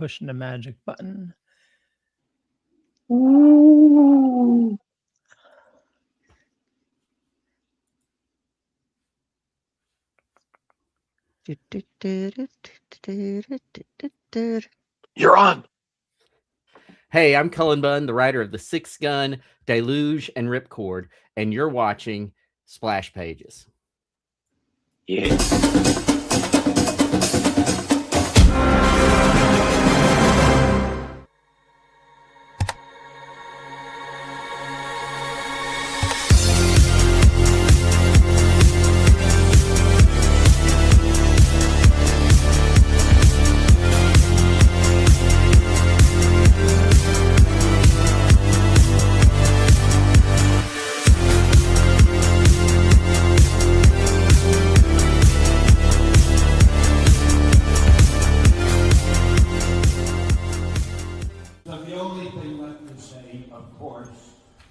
pushing the magic button. Ooh. You're on. Hey, I'm Cullen Bunn, the writer of The Sixth Gun, Deluge, and Ripcord, and you're watching Splash Pages. Yeah.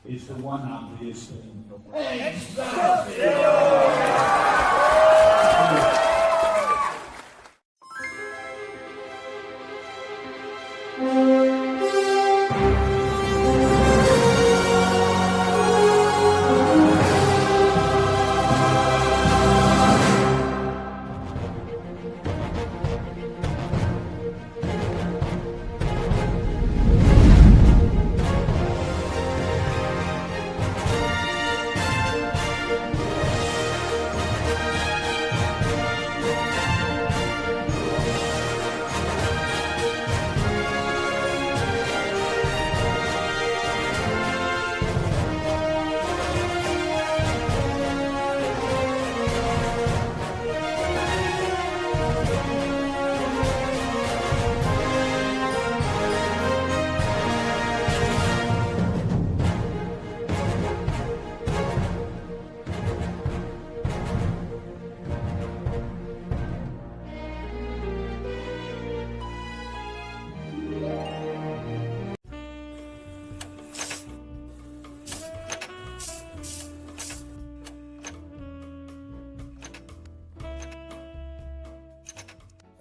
Is the one obvious thing.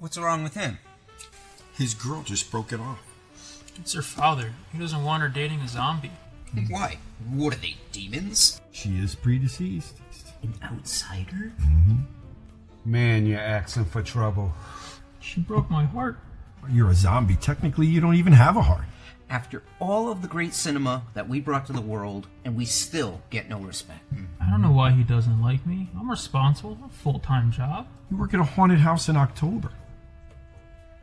What's wrong with him? His girl just broke it off. It's her father. He doesn't want her dating a zombie. Why? What are they, demons? She is predeceased. An outsider? Mm-hmm. Man, you're asking for trouble. She broke my heart. You're a zombie. Technically, you don't even have a heart. After all of the great cinema that we brought to the world, and we still get no respect. I don't know why he doesn't like me. I'm responsible. A full-time job. You work at a haunted house in October.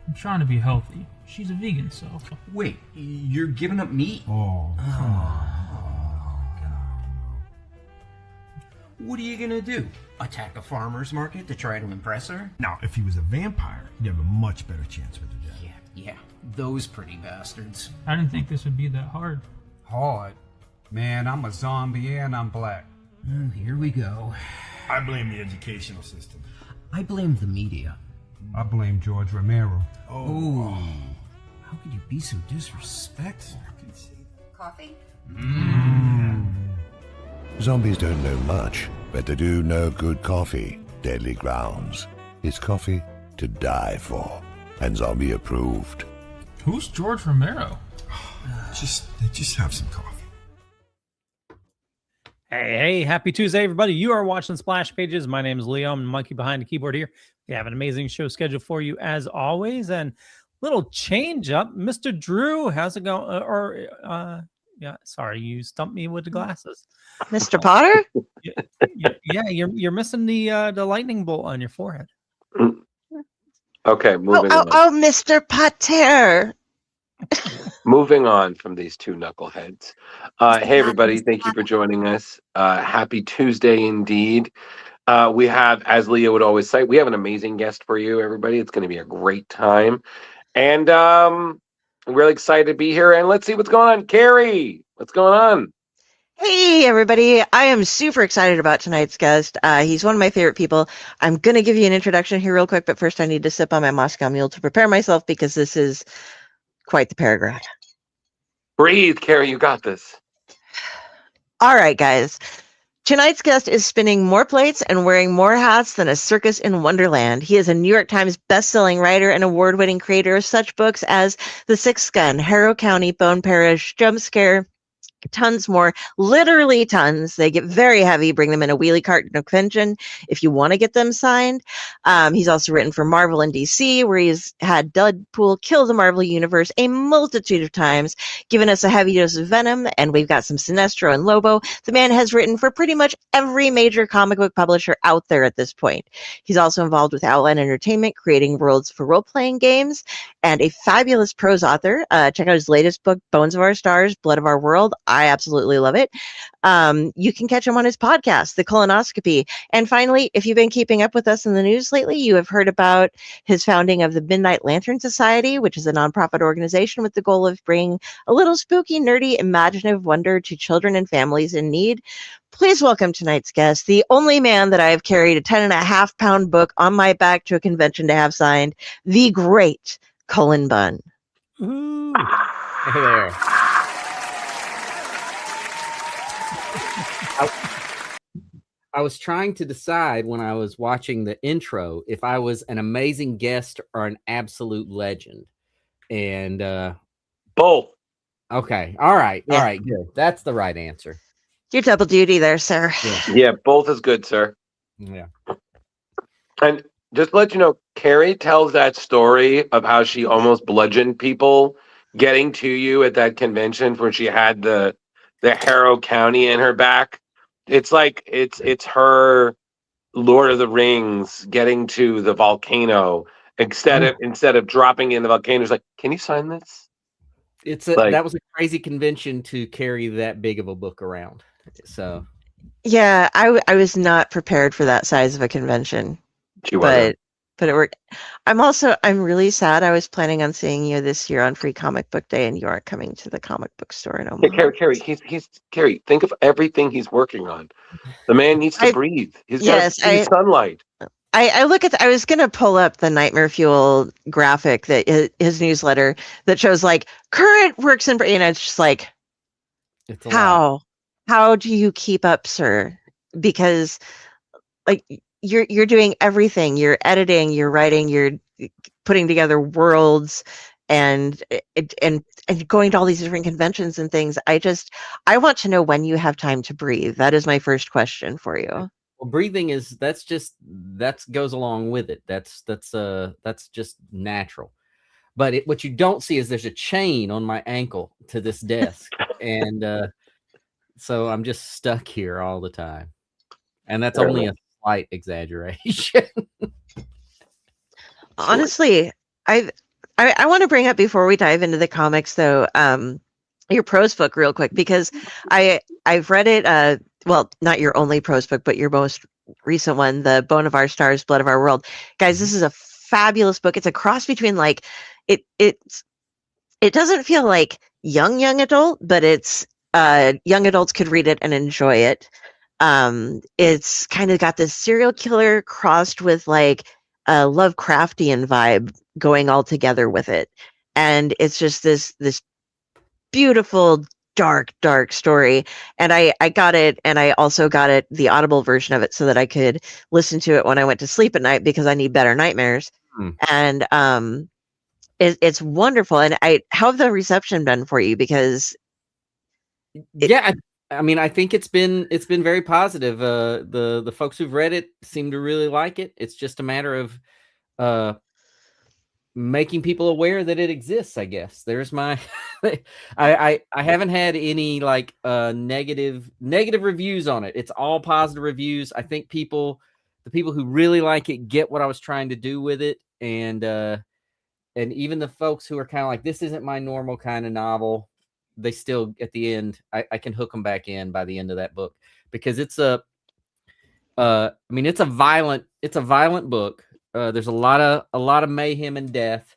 I'm trying to be healthy. She's a vegan, so... Wait, you're giving up meat? Oh, come on. What are you gonna do? Attack a farmer's market to try to impress her? Now, if he was a vampire, you'd have a much better chance with her death. Yeah, those pretty bastards. I didn't think this would be that hard. Hard? Man, I'm a zombie and I'm black. Oh, here we go. I blame the educational system. I blame the media. I blame George Romero. Oh. How could you be so disrespectful? Coffee? Zombies don't know much, but they do know good coffee. Deadly Grounds. It's coffee to die for, and zombie approved. Who's George Romero? Just have some coffee. Hey, happy Tuesday, everybody. You are watching Splash Pages. My name is Leo. I'm the monkey behind the keyboard here. We have an amazing show scheduled for you as always. And little change up. Mr. Drew, how's it going? Yeah, sorry, you stumped me with the glasses. Mr. Potter? Yeah, you're missing the lightning bolt on your forehead. Okay, moving on. Oh, Mr. Potter. Moving on from these two knuckleheads. Hey, everybody. Thank you for joining us. Happy Tuesday indeed. We have, as Leah would always say, we have an amazing guest for you, everybody. It's going to be a great time. And I'm really excited to be here. And let's see what's going on. Carrie, what's going on? Hey, everybody. I am super excited about tonight's guest. He's one of my favorite people. I'm going to give you an introduction here real quick, but first I need to sip on my Moscow Mule to prepare myself because this is quite the paragraph. Breathe, Carrie. You got this. All right, guys. Tonight's guest is spinning more plates and wearing more hats than a circus in Wonderland. He is a New York Times best-selling writer and award-winning creator of such books as The Sixth Gun, Harrow County, Bone Parish, Jump Scare, tons more, literally tons. They get very heavy. Bring them in a wheelie cart in a convention if you want to get them signed. He's also written for Marvel and DC, where he's had Deadpool kill the Marvel Universe a multitude of times, given us a heavy dose of Venom, and we've got some Sinestro and Lobo. The man has written for pretty much every major comic book publisher out there at this point. He's also involved with Outline Entertainment, creating worlds for role-playing games, and a fabulous prose author. Check out his latest book, Bones of Our Stars, Blood of Our World. I absolutely love it. You can catch him on his podcast, The Colonoscopy. And finally, if you've been keeping up with us in the news lately, you have heard about his founding of the Midnight Lantern Society, which is a nonprofit organization with the goal of bringing a little spooky, nerdy, imaginative wonder to children and families in need. Please welcome tonight's guest, the only man that I have carried a 10.5-pound book on my back to a convention to have signed, the great Cullen Bunn. Ooh. Hey there. I was trying to decide when I was watching the intro if I was an amazing guest or an absolute legend. And Both. okay. All right. Yeah. All right. Good. That's the right answer. You're double duty there, sir. Yeah, both is good, sir. Yeah. And just to let you know, Carrie tells that story of how she almost bludgeoned people getting to you at that convention where she had the Harrow County in her back. It's like it's her Lord of the Rings getting to the volcano instead of dropping in the volcano. It's like, can you sign this? That was a crazy convention to carry that big of a book around. So Yeah, I was not prepared for that size of a convention, but it worked. I'm really sad. I was planning on seeing you this year on Free Comic Book Day, and you aren't coming to the comic book store in Omaha. Hey, Carrie, Carrie, think of everything he's working on. The man needs to breathe. He's got to see sunlight. I was going to pull up the Nightmare Fuel graphic, that his newsletter that shows like current works in, and it's just like, it's a lot. How do you keep up, sir? Because like you're doing everything. You're editing, you're writing, you're putting together worlds, and going to all these different conventions and things. I want to know when you have time to breathe. That is my first question for you. Well, breathing that goes along with it. That's just natural. But what you don't see is there's a chain on my ankle to this desk, and so I'm just stuck here all the time, and that's only a slight exaggeration. Honestly, I want to bring up, before we dive into the comics, though, your prose book real quick, because I've read it. Well, not your only prose book, but your most recent one, the Bone of Our Stars, Blood of Our World. Guys, this is a fabulous book. It's a cross between like it doesn't feel like young adult, but it's young adults could read it and enjoy it. It's kind of got this serial killer crossed with like a Lovecraftian vibe going all together with it, and it's just this beautiful dark story. And I got it, and I also got it, the Audible version of it, so that I could listen to it when I went to sleep at night, because I need better nightmares. And it's wonderful. And how have the reception been for you? Because I mean, I think it's been very positive. The folks who've read it seem to really like it. It's just a matter of making people aware that it exists, I guess. There's my I haven't had any like negative reviews on it. It's all positive reviews. I think the people who really like it get what I was trying to do with it, and even the folks who are kind of like, this isn't my normal kind of novel, they still, at the end, I can hook them back in by the end of that book, because it's a violent book. There's a lot of mayhem and death,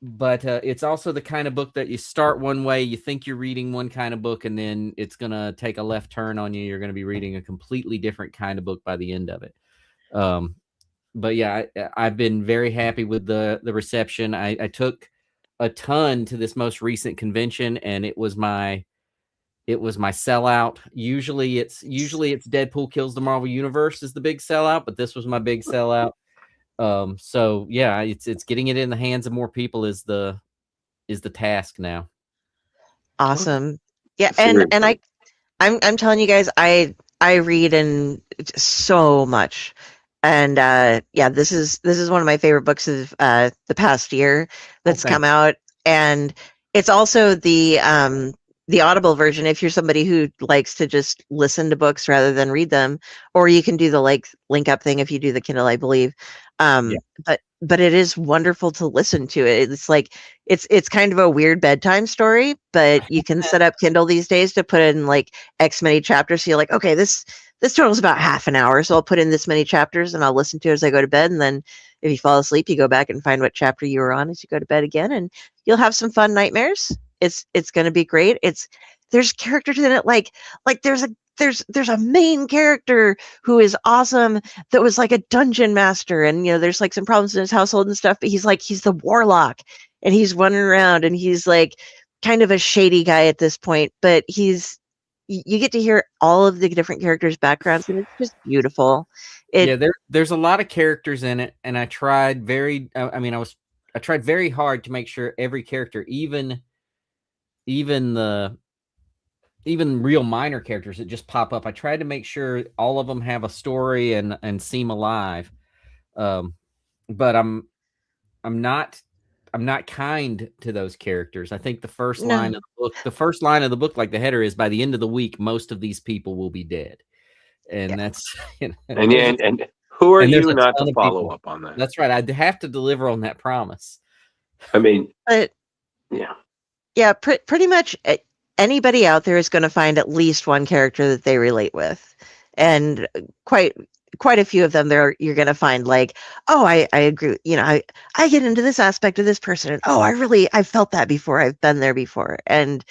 but it's also the kind of book that you start one way, you think you're reading one kind of book, and then it's gonna take a left turn on you. You're gonna be reading a completely different kind of book by the end of it. But yeah, I've been very happy with the reception. I took a ton to this most recent convention, and it was my It was my sellout. Usually it's Deadpool kills the Marvel Universe is the big sellout, but this was my big sellout. So yeah, it's getting it in the hands of more people is the task now. Awesome. Yeah, and I'm telling you guys, I read in so much. And yeah, this is one of my favorite books of the past year that's come out. And it's also the Audible version if you're somebody who likes to just listen to books rather than read them, or you can do the link up thing if you do the Kindle, I believe. But it is wonderful to listen to it. It's like it's kind of a weird bedtime story, but you can set up Kindle these days to put in like X many chapters. So you're like, okay, this totals about half an hour, so I'll put in this many chapters and I'll listen to it as I go to bed. And then if you fall asleep, you go back and find what chapter you were on as you go to bed again, and you'll have some fun nightmares. It's going to be great. There's characters in it like there's a main character who is awesome that was like a dungeon master, and there's like some problems in his household and stuff, but he's the warlock, and he's running around, and he's like kind of a shady guy at this point, but you get to hear all of the different characters' backgrounds, and it's just beautiful. There's a lot of characters in it, and I tried very hard to make sure every character, even real minor characters that just pop up, I tried to make sure all of them have a story and seem alive. But I'm not kind to those characters. I think the first line of the book, like the header is, by the end of the week, most of these people will be dead. And that's and who are you not to follow up on that? That's right. I'd have to deliver on that promise. I mean, yeah, pretty much anybody out there is going to find at least one character that they relate with, and quite a few of them there you're going to find like, oh, I agree. I get into this aspect of this person, and oh, I've felt that before. I've been there before, and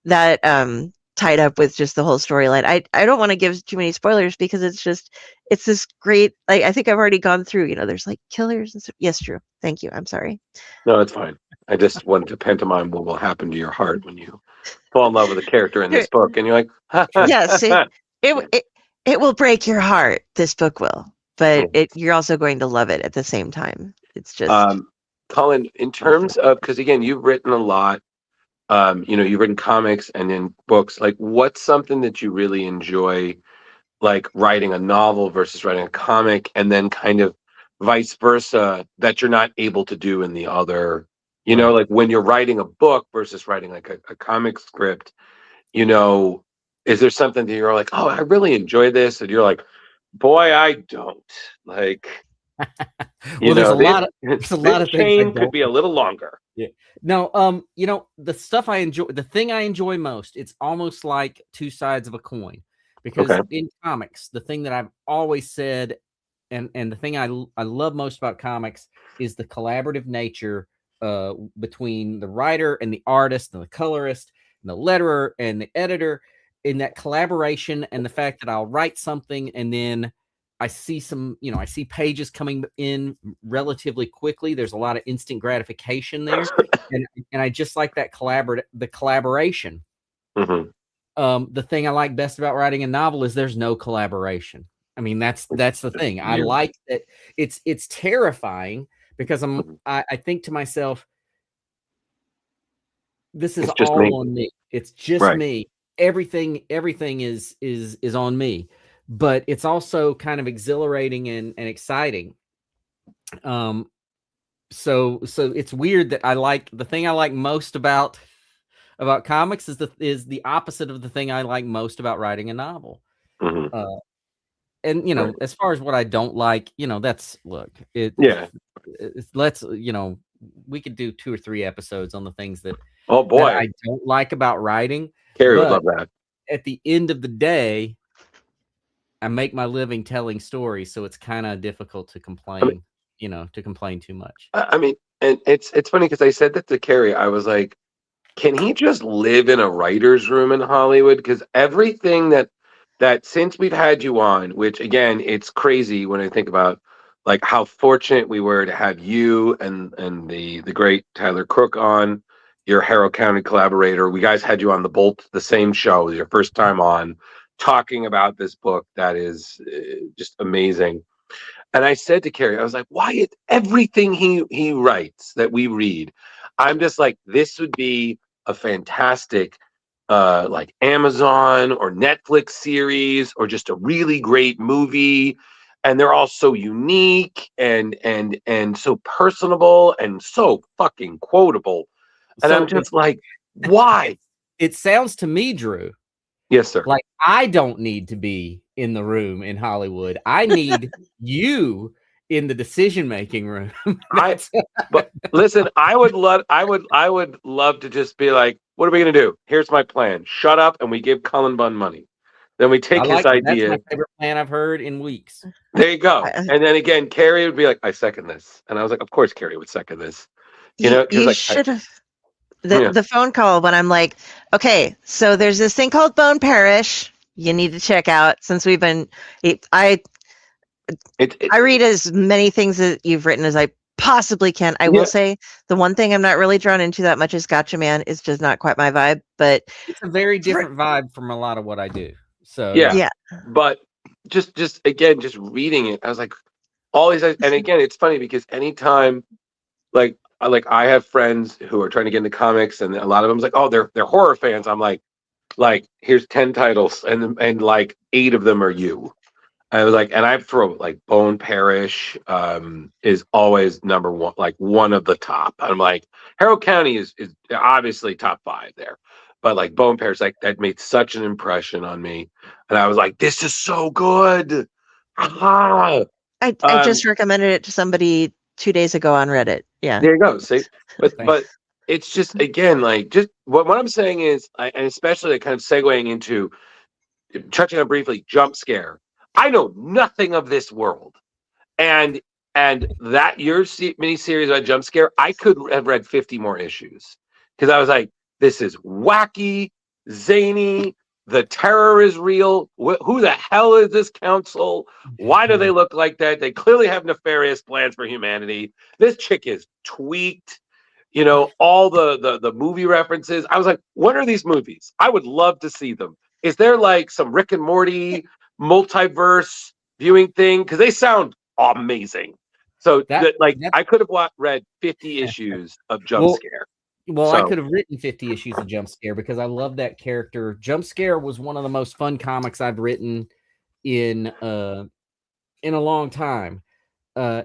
that tied up with just the whole storyline. I don't want to give too many spoilers because it's this great. I think I've already gone through. There's like killers and stuff. Yes, Drew. Thank you. I'm sorry. No, it's fine. I just wanted to pantomime what will happen to your heart when you fall in love with a character in this book, and you're like, yes, it will break your heart. This book will, but you're also going to love it at the same time. It's just Cullen, in terms of, because again, you've written a lot. You've written comics and then books. Like, what's something that you really enjoy, like writing a novel versus writing a comic, and then kind of vice versa, that you're not able to do in the other? Like when you're writing a book versus writing like a comic script, is there something that you're like, oh, I really enjoy this, and you're like, boy, I don't like. There's a lot of chain could be a little longer. Yeah. No, the stuff I enjoy, the thing I enjoy most, it's almost like two sides of a coin, because in comics, the thing that I've always said, and the thing I love most about comics is the collaborative nature between the writer and the artist and the colorist and the letterer and the editor, in that collaboration, and the fact that I'll write something and then I see I see pages coming in relatively quickly. There's a lot of instant gratification there. and I just like that collaboration. Mm-hmm. The thing I like best about writing a novel is there's no collaboration. I mean, that's the thing. I like that it's terrifying, because I think to myself, this is all on me. It's just me. Everything is on me. But it's also kind of exhilarating and exciting. So it's weird that the thing I like most about comics is the opposite of the thing I like most about writing a novel. Mm-hmm. And as far as what I don't like, let's we could do 2 or 3 episodes on the things that I don't like about writing. Carrie would love that. At the end of the day, I make my living telling stories, so it's kind of difficult to complain, to complain too much. I mean, and it's funny because I said that to Carrie. I was like, can he just live in a writer's room in Hollywood? Because everything that since we've had you on, which again, it's crazy when I think about like how fortunate we were to have you and the great Tyler Crook on, your Harrow County collaborator. We guys had you on the same show, your first time on, talking about this book that is just amazing. And I said to Carrie, I was like, why everything he writes that we read, I'm just like, this would be a fantastic like Amazon or Netflix series, or just a really great movie. And they're all so unique and so personable and so fucking quotable. And So I'm just like, why? it sounds to me, Drew, Yes, sir. like I don't need to be in the room in Hollywood. I need you in the decision-making room. But listen, I would love to just be like, what are we gonna do? Here's my plan. Shut up, and we give Cullen Bunn money. Then we take his idea. That's my favorite plan I've heard in weeks. There you go. And then again, Carrie would be like, I second this. And I was like, of course Carrie would second this. You like, should have the phone call when I'm like, okay, so there's this thing called Bone Parish you need to check out, since we've been I read as many things that you've written as I possibly can. I will say the one thing I'm not really drawn into that much is Gotcha Man. Is just not quite my vibe, but it's a very different vibe from a lot of what I do. So yeah. But just again, just reading it, I was like, all these, and again, it's funny because anytime, like I have friends who are trying to get into comics, and a lot of them's like, oh, they're horror fans. I'm like here's 10 titles, and like 8 of them are you. I was like, and I throw like Bone Parish is always number one, like one of the top. I'm like, Harrow County is obviously top 5 there, but like Bone Parish, like that made such an impression on me, and I was like, this is so good. I just recommended it to somebody 2 days ago on Reddit. Yeah, there you go. See, but it's just, again, like, just what I'm saying is, and especially kind of segueing into touching on briefly jump scare. I know nothing of this world, and that your miniseries about jump scare, I could have read 50 more issues, because I was like, this is wacky, zany. The terror is real. Who the hell is this council? Why do they look like that? They clearly have nefarious plans for humanity. This chick is tweaked. You know, all the movie references. I was like, what are these movies? I would love to see them. Is there like some Rick and Morty multiverse viewing thing? Because they sound amazing. So I could have read 50 issues of Jump Scare. Well, I could have written 50 issues of Jump Scare because I love that character. Jump Scare was one of the most fun comics I've written in a long time. I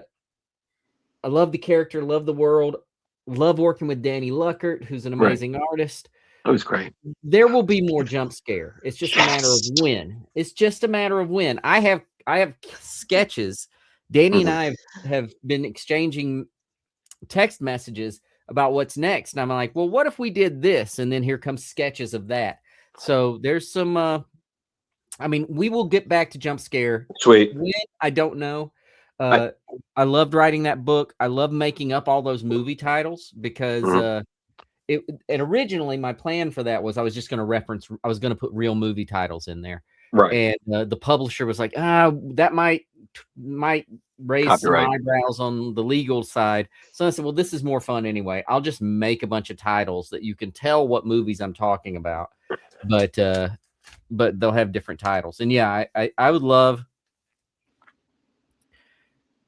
love the character, love the world, love working with Danny Luckert, who's an amazing artist. That was great. There will be more Jump Scare. It's just a matter of when. It's just a matter of when. I have sketches. Danny and I have been exchanging text messages about what's next. And I'm like, well, what if we did this? And then here comes sketches of that. So there's some, I mean, we will get back to Jump Scare. Sweet. When, I don't know. I loved writing that book. I love making up all those movie titles because it originally my plan for that was I was just going to put real movie titles in there. Right. And the publisher was like, that might raise Copyright. some eyebrows on the legal side. So I said, well, this is more fun anyway. I'll just make a bunch of titles that you can tell what movies I'm talking about, but they'll have different titles. And yeah, I would love,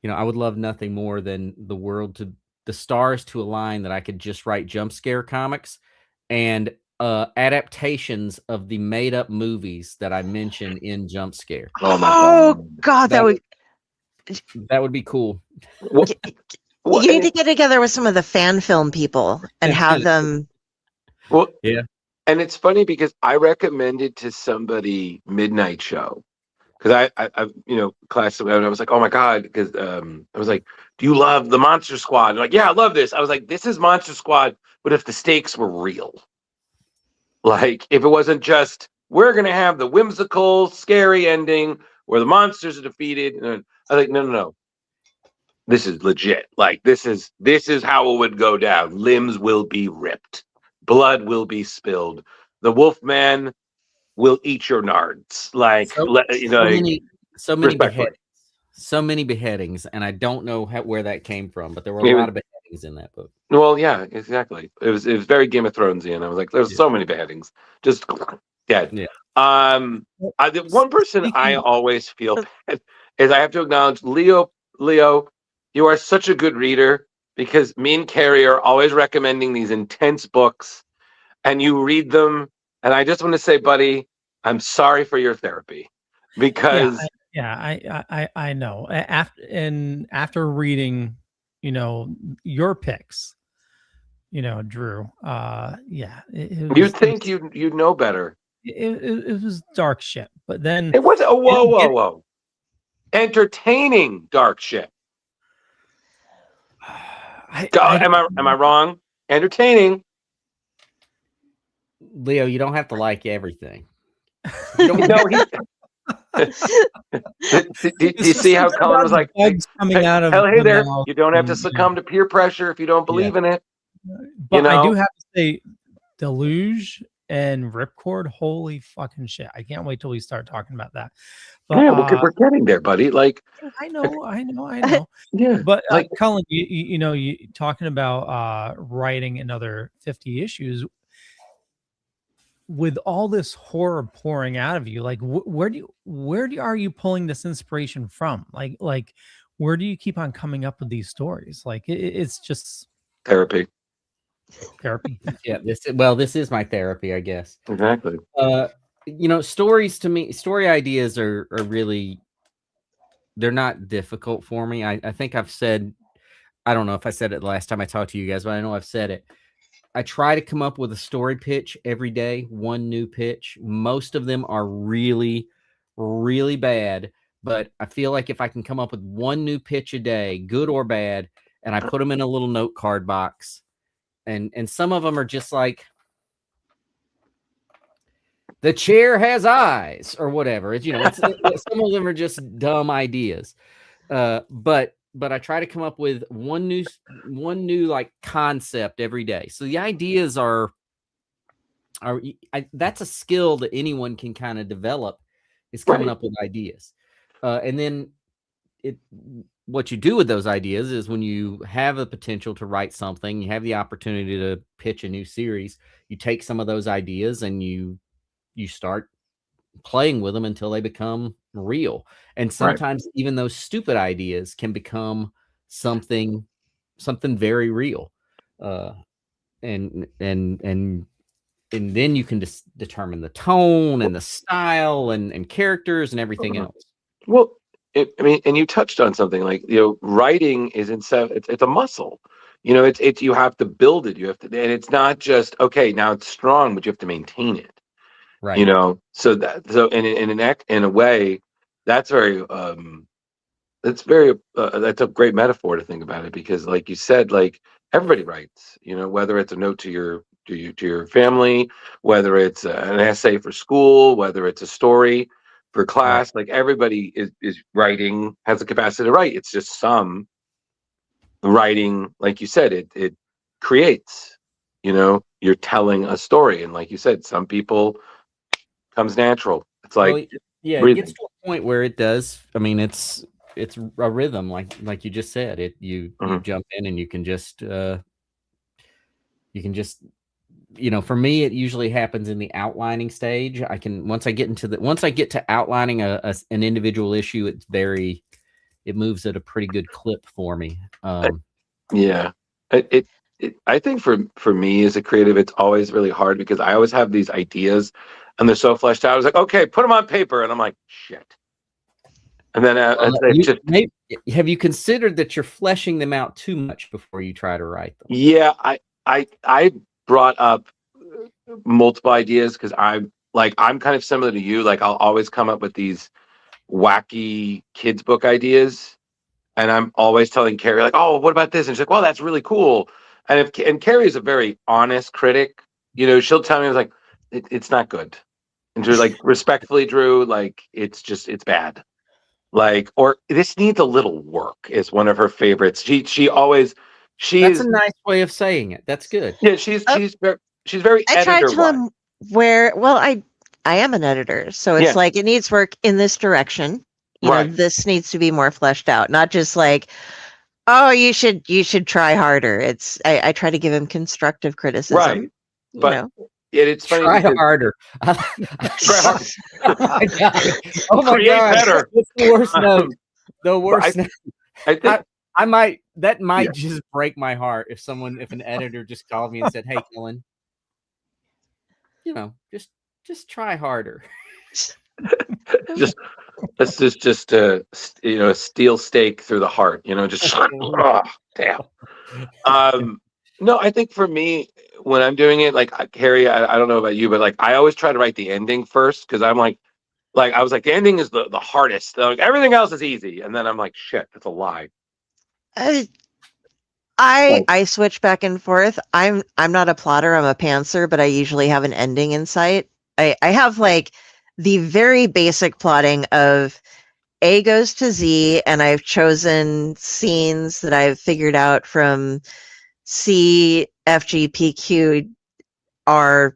I would love nothing more than the stars to align that I could just write Jump Scare comics and adaptations of the made up movies that I mentioned in Jump Scare. Oh God, that would be cool. You need to get together with some of the fan film people and have them. Well, yeah. And it's funny because I recommended to somebody Midnight Show because I classically, I was like, oh my God, because I was like, do you love the Monster Squad? And like, yeah, I love this. I was like, this is Monster Squad, but if the stakes were real, like if it wasn't just we're gonna have the whimsical, scary ending where the monsters are defeated, and I was like, no, this is legit. Like this is how it would go down. Limbs will be ripped, blood will be spilled. The Wolfman will eat your nards. Like so many beheadings, and I don't know where that came from, but there were a lot of beheadings beheadings in that book. Well, yeah, exactly. It was very Game of Thronesy, and I was like, there's so many beheadings, just dead. Yeah. The one person I always feel bad is I have to acknowledge Leo. You are such a good reader because me and Carrie are always recommending these intense books, and you read them. And I just want to say, buddy, I'm sorry for your therapy because I know. After reading, your picks, Drew. You'd think you'd know better. It was dark shit, but then it was. Whoa! Entertaining dark shit. Am I wrong? Entertaining. Leo, you don't have to like everything. Do you see how Cullen was like, coming out of hey there, you don't have to succumb to peer pressure if you don't believe in it. But I do have to say, Deluge and Ripcord, holy fucking shit. I can't wait till we start talking about that. But, yeah, we're getting there, buddy. Like, I know. Yeah. But Cullen, you talking about writing another 50 issues with all this horror pouring out of you. Like, where are you pulling this inspiration from? Like, where do you keep on coming up with these stories? Like, it's just therapy. Yeah, this is my therapy, I guess. Exactly. Stories to me, story ideas are really, they're not difficult for me. I think I've said, I don't know if I said it the last time I talked to you guys, but I know I've said it. I try to come up with a story pitch every day, one new pitch. Most of them are really, really bad, but I feel like if I can come up with one new pitch a day, good or bad, and I put them in a little note card box, and some of them are just like, the chair has eyes or whatever. Some of them are just dumb ideas. But I try to come up with one new like concept every day. So the ideas that's a skill that anyone can kind of develop, is coming up with ideas. And then what you do with those ideas is when you have the potential to write something, you have the opportunity to pitch a new series, you take some of those ideas and you start playing with them until they become real. And sometimes even those stupid ideas can become something very real. And then you can determine the tone and the style and characters and everything else. Well, and you touched on something like, writing is it's a muscle. It's you have to build it. You have to, and it's not just, okay, now it's strong, but you have to maintain it. Right. In a way, that's that's a great metaphor to think about it, because like you said, like everybody writes, whether it's a note to your family, whether it's an essay for school, whether it's a story for class, like everybody is writing, has the capacity to write. It's just some writing, like you said, it creates, you're telling a story. And like you said, some people comes natural. It's like, it gets to a point where it does. I mean, it's a rhythm, like you just said. You jump in and you can just for me, it usually happens in the outlining stage. Once I get to outlining an individual issue, it moves at a pretty good clip for me. I think for me as a creative, it's always really hard because I always have these ideas and they're so fleshed out. I was like, okay, put them on paper. And I'm like, shit. And then have you considered that you're fleshing them out too much before you try to write them? Yeah, I brought up multiple ideas because I'm kind of similar to you. Like I'll always come up with these wacky kids book ideas. And I'm always telling Carrie, like, oh, what about this? And she's like, well, that's really cool. And Carrie is a very honest critic. She'll tell me, I was like, it's not good. And Drew, like, respectfully, Drew, like, it's bad. Like, or this needs a little work is one of her favorites. That's a nice way of saying it. That's good. Yeah, she's very. I tried to tell him I am an editor, so it's like it needs work in this direction. This needs to be more fleshed out, not just like, Oh, you should try harder. I try to give him constructive criticism. Right. You But know? it's funny. Try because- harder. Try hard. Oh my god! Oh my Create god! better. It's the worst note. Um, The but worst note. I think I might that might Yeah. just break my heart if an editor just called me and said, "Hey, Cullen, just try harder." just let's just a steel stake through the heart. Just oh, damn. No, I think for me, when I'm doing it, like Carrie, I don't know about you, but like I always try to write the ending first because I'm like I was like the ending is the hardest. Like everything else is easy, and then I'm like, shit, that's a lie. I switch back and forth. I'm not a plotter, I'm a pantser, but I usually have an ending in sight. I have like the very basic plotting of A goes to Z, and I've chosen scenes that I've figured out from C, F, G, P, Q, R.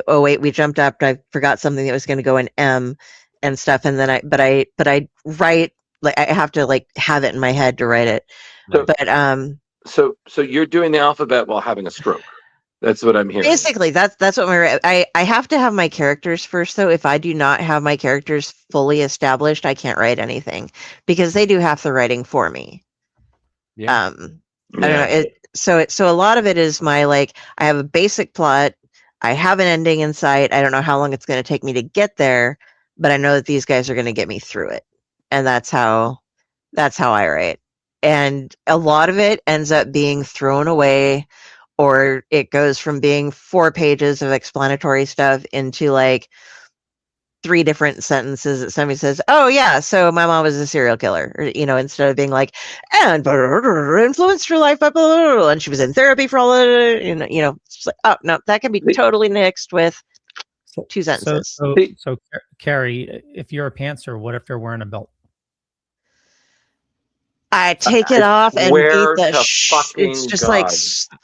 Oh wait, we jumped up. I forgot something that was going to go in M and stuff, and then I write, like I have to like have it in my head to write it. So- But So you're doing the alphabet while having a stroke. That's what I'm hearing. basically that's what I have to have my characters first though. If I do not have my characters fully established, I can't write anything because they do half the writing for me. Yeah. I don't know. So a lot of it is my like I have a basic plot, I have an ending in sight. I don't know how long it's going to take me to get there, but I know that these guys are going to get me through it, and that's how I write. And a lot of it ends up being thrown away, or it goes from being 4 pages of explanatory stuff into like 3 different sentences that somebody says, "Oh yeah, so my mom was a serial killer," or, instead of being like, "And influenced her life by blah, blah, blah, and she was in therapy for all of it," it's just like, oh no, that can be totally nixed with 2 sentences. So Carrie, if you're a pantser, what if they're wearing a belt? I take it off and swear beat the to it's just fucking like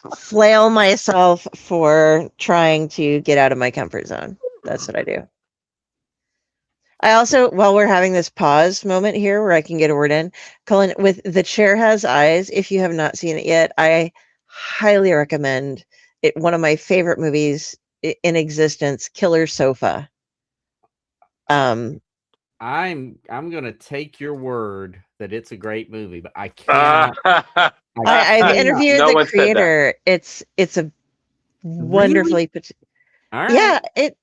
God. flail myself for trying to get out of my comfort zone. That's what I do. I also, while we're having this pause moment here where I can get a word in, Cullen, with The Chair Has Eyes, if you have not seen it yet, I highly recommend it. One of my favorite movies in existence, Killer Sofa. I'm gonna take your word that it's a great movie, but I cannot. I've interviewed No the one said that. creator. It's a wonderfully put. All right. Yeah, it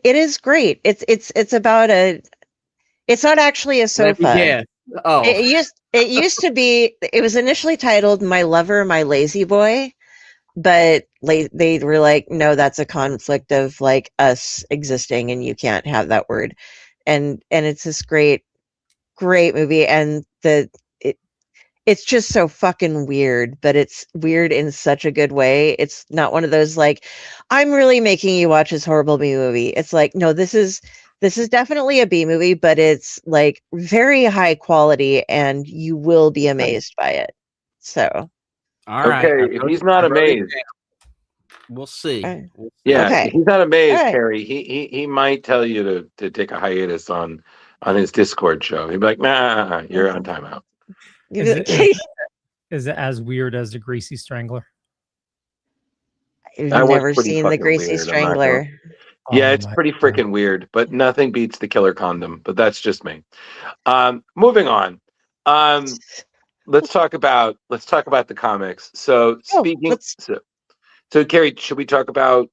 is great. It's about it's not actually a Let me sofa. guess. Oh, It used to be, it was initially titled My Lover, My Lazy Boy, but they were like, no, that's a conflict of like us existing and you can't have that word. And it's this great movie, and it's just so fucking weird, but it's weird in such a good way. It's not one of those like, I'm really making you watch this horrible B movie. It's like, no, this is definitely a B movie, but it's like very high quality and you will be amazed by it. So, all right. Okay, if he's not I wrote it amazed, down. We'll see. All right. We'll see. yeah, Okay. if he's not amazed, All right. Carrie, he might tell you to take a hiatus on his Discord show. He'd be like, nah, you're on timeout. Is it as weird as the Greasy Strangler? I've That was never pretty seen the fucking Greasy weird, I'm not Strangler. Yeah, Oh it's my pretty God. freaking weird, but nothing beats the Killer Condom. But that's just me. Moving on. Let's talk about the comics. So speaking, so Carrie, should we talk about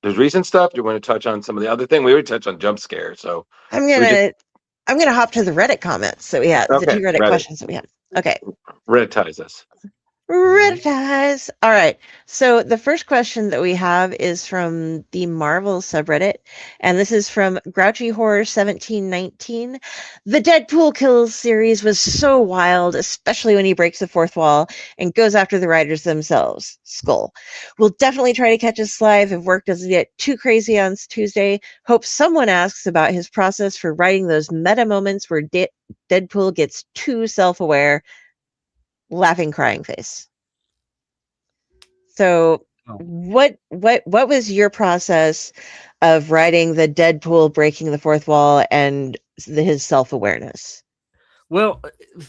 there's recent stuff? Do you want to touch on some of the other thing? We already touched on jump scare. So I'm gonna hop to the Reddit comments that we had. Okay, The 2 Reddit Reddit. questions that we had. Okay. Redditize us. Redditize. All right. So the first question that we have is from the Marvel subreddit, and this is from Grouchy Horror 1719. The Deadpool kills series was so wild, especially when he breaks the 4th wall and goes after the writers themselves. Skull. We'll definitely try to catch us live if work doesn't get too crazy on Tuesday. Hope someone asks about his process for writing those meta moments where Deadpool gets too self-aware. Laughing crying face. So what was your process of writing the Deadpool breaking the 4th wall and his self-awareness? Well,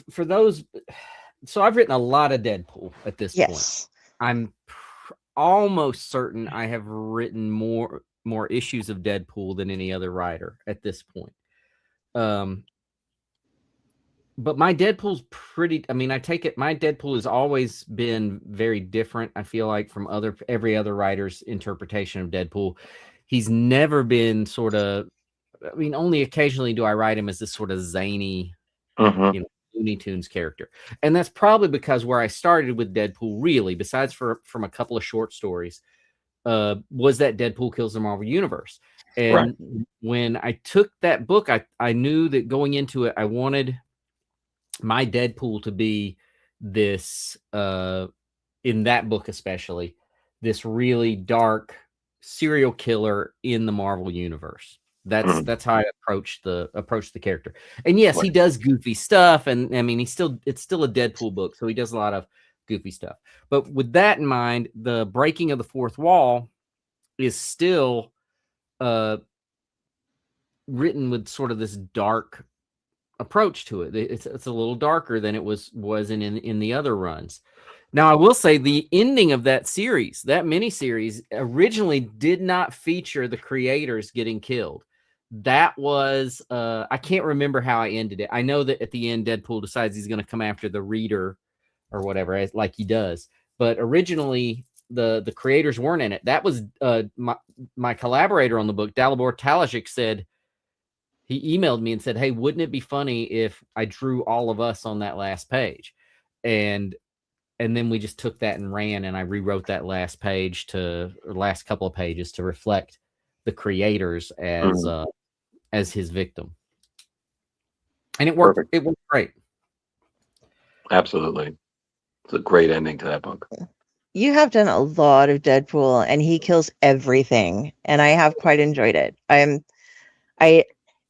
for those, so I've written a lot of Deadpool at this point. Yes. I'm almost certain I have written more issues of Deadpool than any other writer at this point. But my Deadpool's pretty. I mean, I take it. My Deadpool has always been very different. I feel like from every other writer's interpretation of Deadpool, he's never been sort of. I mean, only occasionally do I write him as this sort of zany, Looney Tunes character, and that's probably because where I started with Deadpool, really, besides from a couple of short stories, was that Deadpool kills the Marvel Universe. And when I took that book, I knew that going into it, I wanted my Deadpool to be this, in that book especially, this really dark serial killer in the Marvel Universe. That's how I approached the character. And yes, he does goofy stuff, and I mean, it's still a Deadpool book, so he does a lot of goofy stuff. But with that in mind, the breaking of the fourth wall is still written with sort of this dark approach to it. It's a little darker than it was in the other runs. Now, I will say the ending of that series, that miniseries, originally did not feature the creators getting killed. That was I can't remember how I ended it. I know that at the end, Deadpool decides he's going to come after the reader or whatever, like he does. But originally, the creators weren't in it. That was my collaborator on the book, Dalibor Talajić, said. He emailed me and said, "Hey, wouldn't it be funny if I drew all of us on that last page?" And then we just took that and ran, and I rewrote that last couple of pages to reflect the creators as his victim. And it worked. Perfect. It worked great. Absolutely. It's a great ending to that book. You have done a lot of Deadpool, and he kills everything, and I have quite enjoyed it.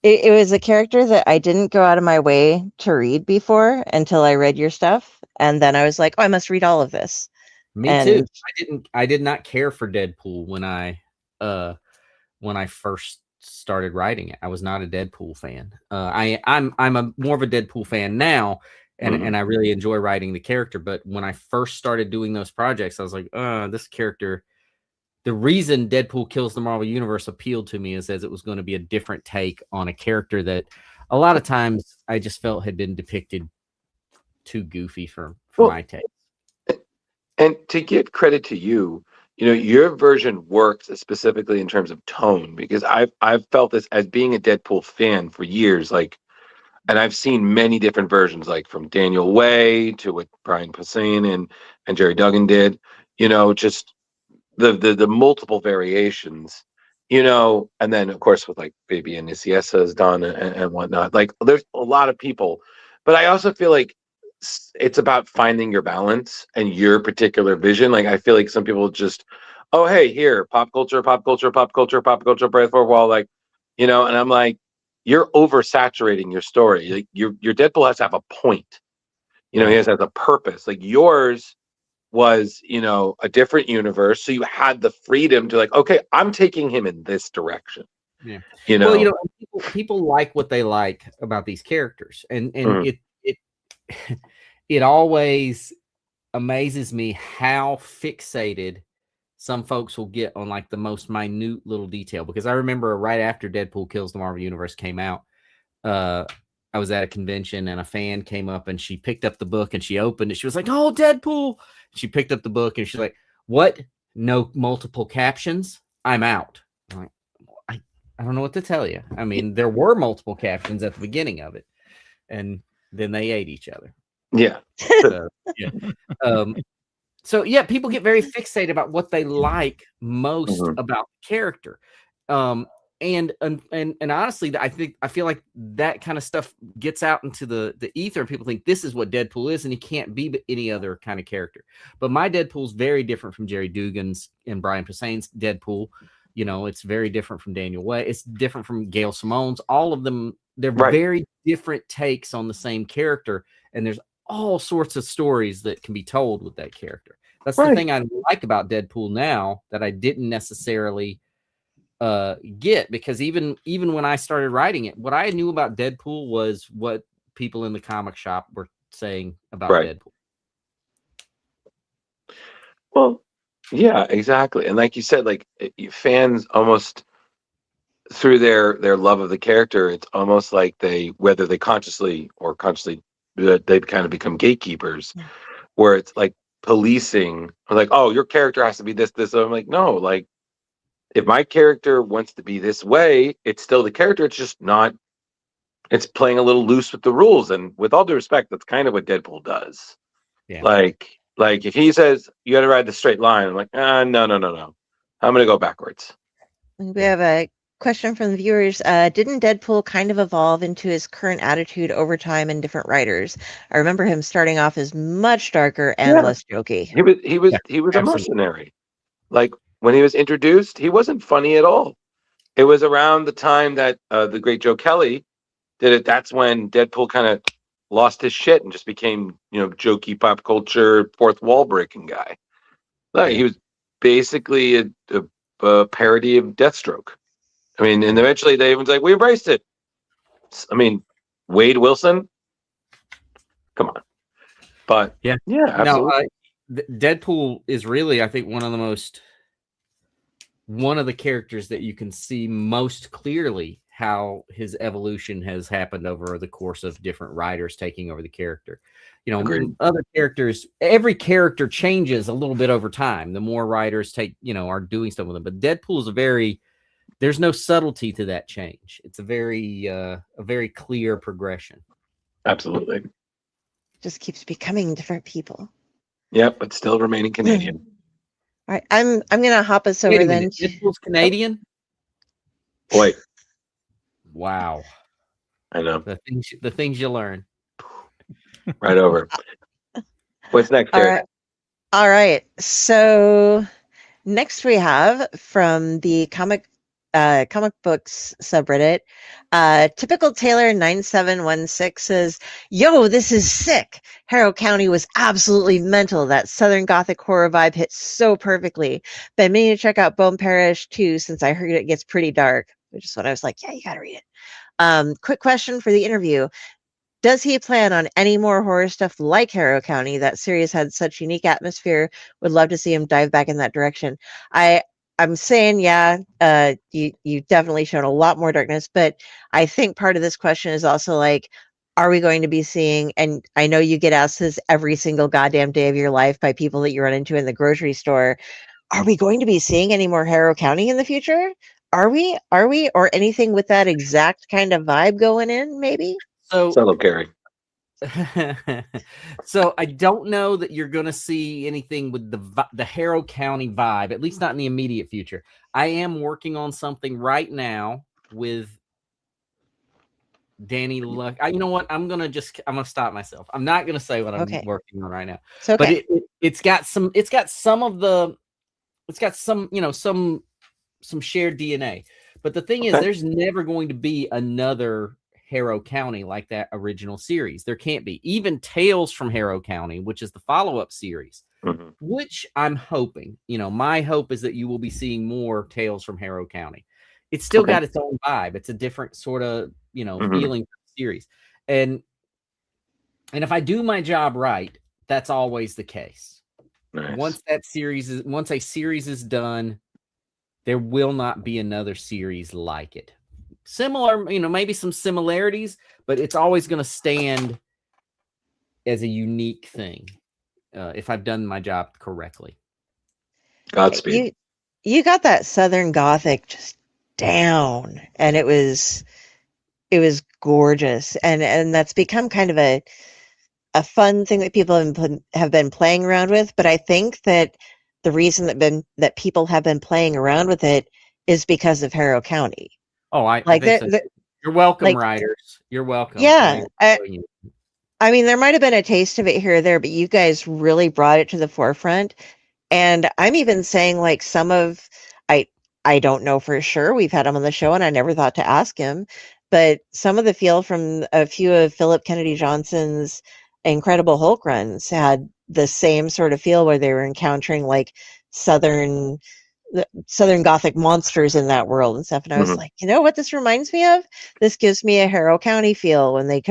It was a character that I didn't go out of my way to read before until I read your stuff, and then I was like, "Oh, I must read all of this." Me too. I did not care for Deadpool when I first started writing it. I was not a Deadpool fan. I'm more of a Deadpool fan now, and I really enjoy writing the character. But when I first started doing those projects, I was like, this character. The reason Deadpool kills the Marvel Universe appealed to me is as it was going to be a different take on a character that a lot of times I just felt had been depicted too goofy for my taste. And to give credit to you, your version works specifically in terms of tone, because I've felt this as being a Deadpool fan for years, and I've seen many different versions, like from Daniel Way to what Brian Posehn and Jerry Duggan did, just the multiple variations, and then of course with like Fabian Nicieza is done and whatnot. Like there's a lot of people, but I also feel like it's about finding your balance and your particular vision. Like I feel like some people just, oh hey, here, pop culture, breath for a while, like, and I'm like, you're oversaturating your story. Like your Deadpool has to have a point. He has to have a purpose. Like yours was, a different universe, so you had the freedom to like, okay, I'm taking him in this direction. Yeah. Well, people like what they like about these characters, and it always amazes me how fixated some folks will get on like the most minute little detail. Because I remember right after Deadpool Kills the Marvel Universe came out, I was at a convention and a fan came up and she picked up the book and she opened it. She was like, "Oh, Deadpool." She picked up the book and she's like, "What? No multiple captions? I'm out." I'm like, I don't know what to tell you. I mean, there were multiple captions at the beginning of it, and then they ate each other. Yeah. So yeah, people get very fixated about what they like most about the character. And honestly, I feel like that kind of stuff gets out into the ether, and people think this is what Deadpool is, and he can't be any other kind of character. But my Deadpool's very different from Jerry Dugan's and Brian Posehn's Deadpool. It's very different from Daniel Way. It's different from Gail Simone's. All of them, they're very different takes on the same character, and there's all sorts of stories that can be told with that character. That's the thing I like about Deadpool now that I didn't necessarily get, because even when I started writing it, what I knew about Deadpool was what people in the comic shop were saying about Deadpool. Well, yeah, exactly. And like you said, like fans almost through their love of the character, it's almost like they, whether they consciously or consciously, they've kind of become gatekeepers, where it's like policing, like, oh, your character has to be this. I'm like, no, like if my character wants to be this way, it's still the character. It's just not. It's playing a little loose with the rules, and with all due respect, that's kind of what Deadpool does. Yeah. Like if he says you got to ride the straight line, I'm like, no. I'm gonna go backwards. We have a question from the viewers. Didn't Deadpool kind of evolve into his current attitude over time in different writers? I remember him starting off as much darker and less jokey. He was a mercenary. Like when he was introduced, he wasn't funny at all. It was around the time that the great Joe Kelly did it. That's when Deadpool kind of lost his shit and just became, jokey pop culture, fourth wall breaking guy. Like he was basically a parody of Deathstroke. I mean, and eventually they was like, we embraced it. I mean, Wade Wilson, come on. But yeah, absolutely. No, Deadpool is really, I think, one of the characters that you can see most clearly how his evolution has happened over the course of different writers taking over the character. Other characters, every character changes a little bit over time. The more writers are doing stuff with them. But Deadpool is there's no subtlety to that change. It's a very clear progression. Absolutely. Just keeps becoming different people. Yep, but still remaining Canadian. All right, I'm gonna hop us over then. Deadpool's Canadian? Boy. Wow. I know. The things you learn. Right over. What's next, Derek? All right. So next we have from the comic books subreddit, typical Taylor 9716 says, yo, this is sick. Harrow County was absolutely mental. That Southern Gothic horror vibe hit so perfectly. Been meaning to check out Bone Parish too, since I heard it gets pretty dark, which is what I was like, yeah, you gotta read it. Quick question for the interview. Does he plan on any more horror stuff like Harrow County? That series had such unique atmosphere. Would love to see him dive back in that direction. I'm saying, yeah, you've definitely shown a lot more darkness, but I think part of this question is also like, are we going to be seeing, and I know you get asked this every single goddamn day of your life by people that you run into in the grocery store, are we going to be seeing any more Harrow County in the future? Are we, or anything with that exact kind of vibe going in, maybe? Subtle Gary. So I don't know that you're going to see anything with the Harrow County vibe, at least not in the immediate future. I am working on something right now with Danny Luck. You know what? I'm going to stop myself. I'm not going to say what I'm working on right now. It's okay. But it's got some shared DNA. But the thing is, there's never going to be another Harrow County like that original series. There can't be. Even Tales from Harrow County, which is the follow-up series, which I'm hoping, my hope is that you will be seeing more Tales from Harrow County. It's still got its own vibe. It's a different sort of, feeling series. And if I do my job right, that's always the case. Nice. Once a series is done, there will not be another series like it. Similar, maybe some similarities, but it's always going to stand as a unique thing if I've done my job correctly. Godspeed. You got that Southern Gothic just down, and it was gorgeous, and that's become kind of a fun thing that people have been playing around with. But I think that the reason that people have been playing around with it is because of Harrow County. Oh, I think so. You're welcome, writers. You're welcome. Yeah. I mean, there might have been a taste of it here or there, but you guys really brought it to the forefront. And I'm even saying like I don't know for sure. We've had him on the show and I never thought to ask him, but some of the feel from a few of Philip Kennedy Johnson's Incredible Hulk runs had the same sort of feel where they were encountering like Southern Gothic monsters in that world and stuff. And I was like, you know what this reminds me of? This gives me a Harrow County feel when they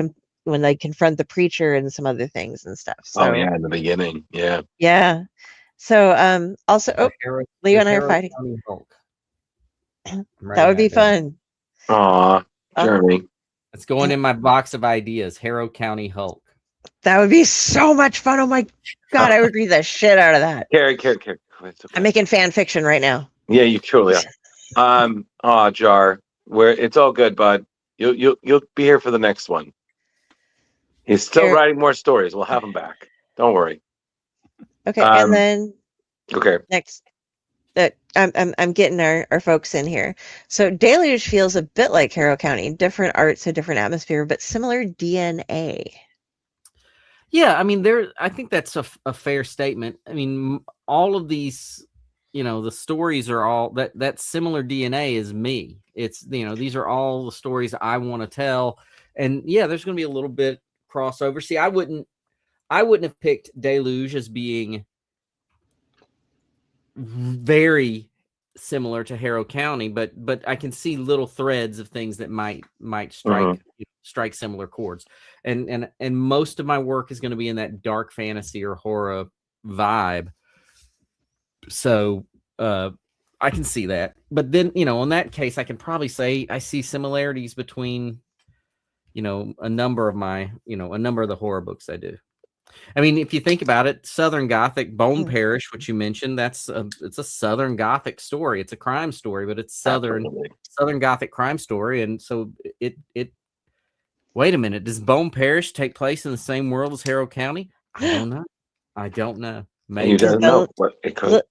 confront the preacher and some other things and stuff. So, in the beginning. Yeah. Yeah. So also, The Harrow- Leo the and I are Harrow fighting. County Hulk. I'm That writing would be down. fun. Aw, Jeremy. It's going in my box of ideas. Harrow County Hulk. That would be so much fun. Oh my god, I would read the shit out of that. Carrie. It's okay. I'm making fan fiction right now. Yeah, you truly are. Jar, where it's all good, bud. You'll be here for the next one. He's still Here. writing more stories. We'll have him back. Don't worry. Okay, and then Okay. next, I'm getting our folks in here. So Deluge feels a bit like Harrow County, different art, so different atmosphere, but similar DNA. Yeah, I mean, I think that's a fair statement. I mean, all of these, the stories are all that similar DNA is me. It's, these are all the stories I want to tell. And yeah, there's going to be a little bit crossover. See, I wouldn't have picked Deluge as being very similar to Harrow County, but I can see little threads of things that might strike strike similar chords. And most of my work is going to be in that dark fantasy or horror vibe. So I can see that. But then, in that case, I can probably say I see similarities between, a number of the horror books I do. I mean, if you think about it, Southern Gothic, Bone Parish, which you mentioned, it's a Southern Gothic story. It's a crime story, but it's Southern Gothic crime story. And so it wait a minute, does Bone Parish take place in the same world as Harrow County? I don't know. Maybe. You don't know what it could.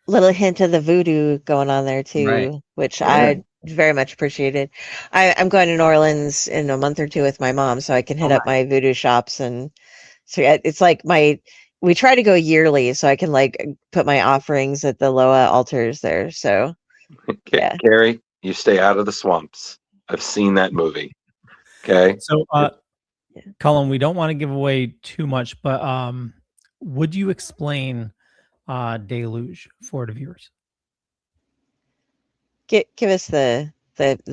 Little hint of the voodoo going on there too, Right. which I very much appreciated. I'm going to New Orleans in a month or two with my mom, so I can hit up my voodoo shops. And so it's like we try to go yearly, so I can put my offerings at the Loa altars there. So yeah. Carrie, you stay out of the swamps. I've seen that movie. Okay. So Cullen, we don't want to give away too much, but would you explain Deluge for the viewers? Give us the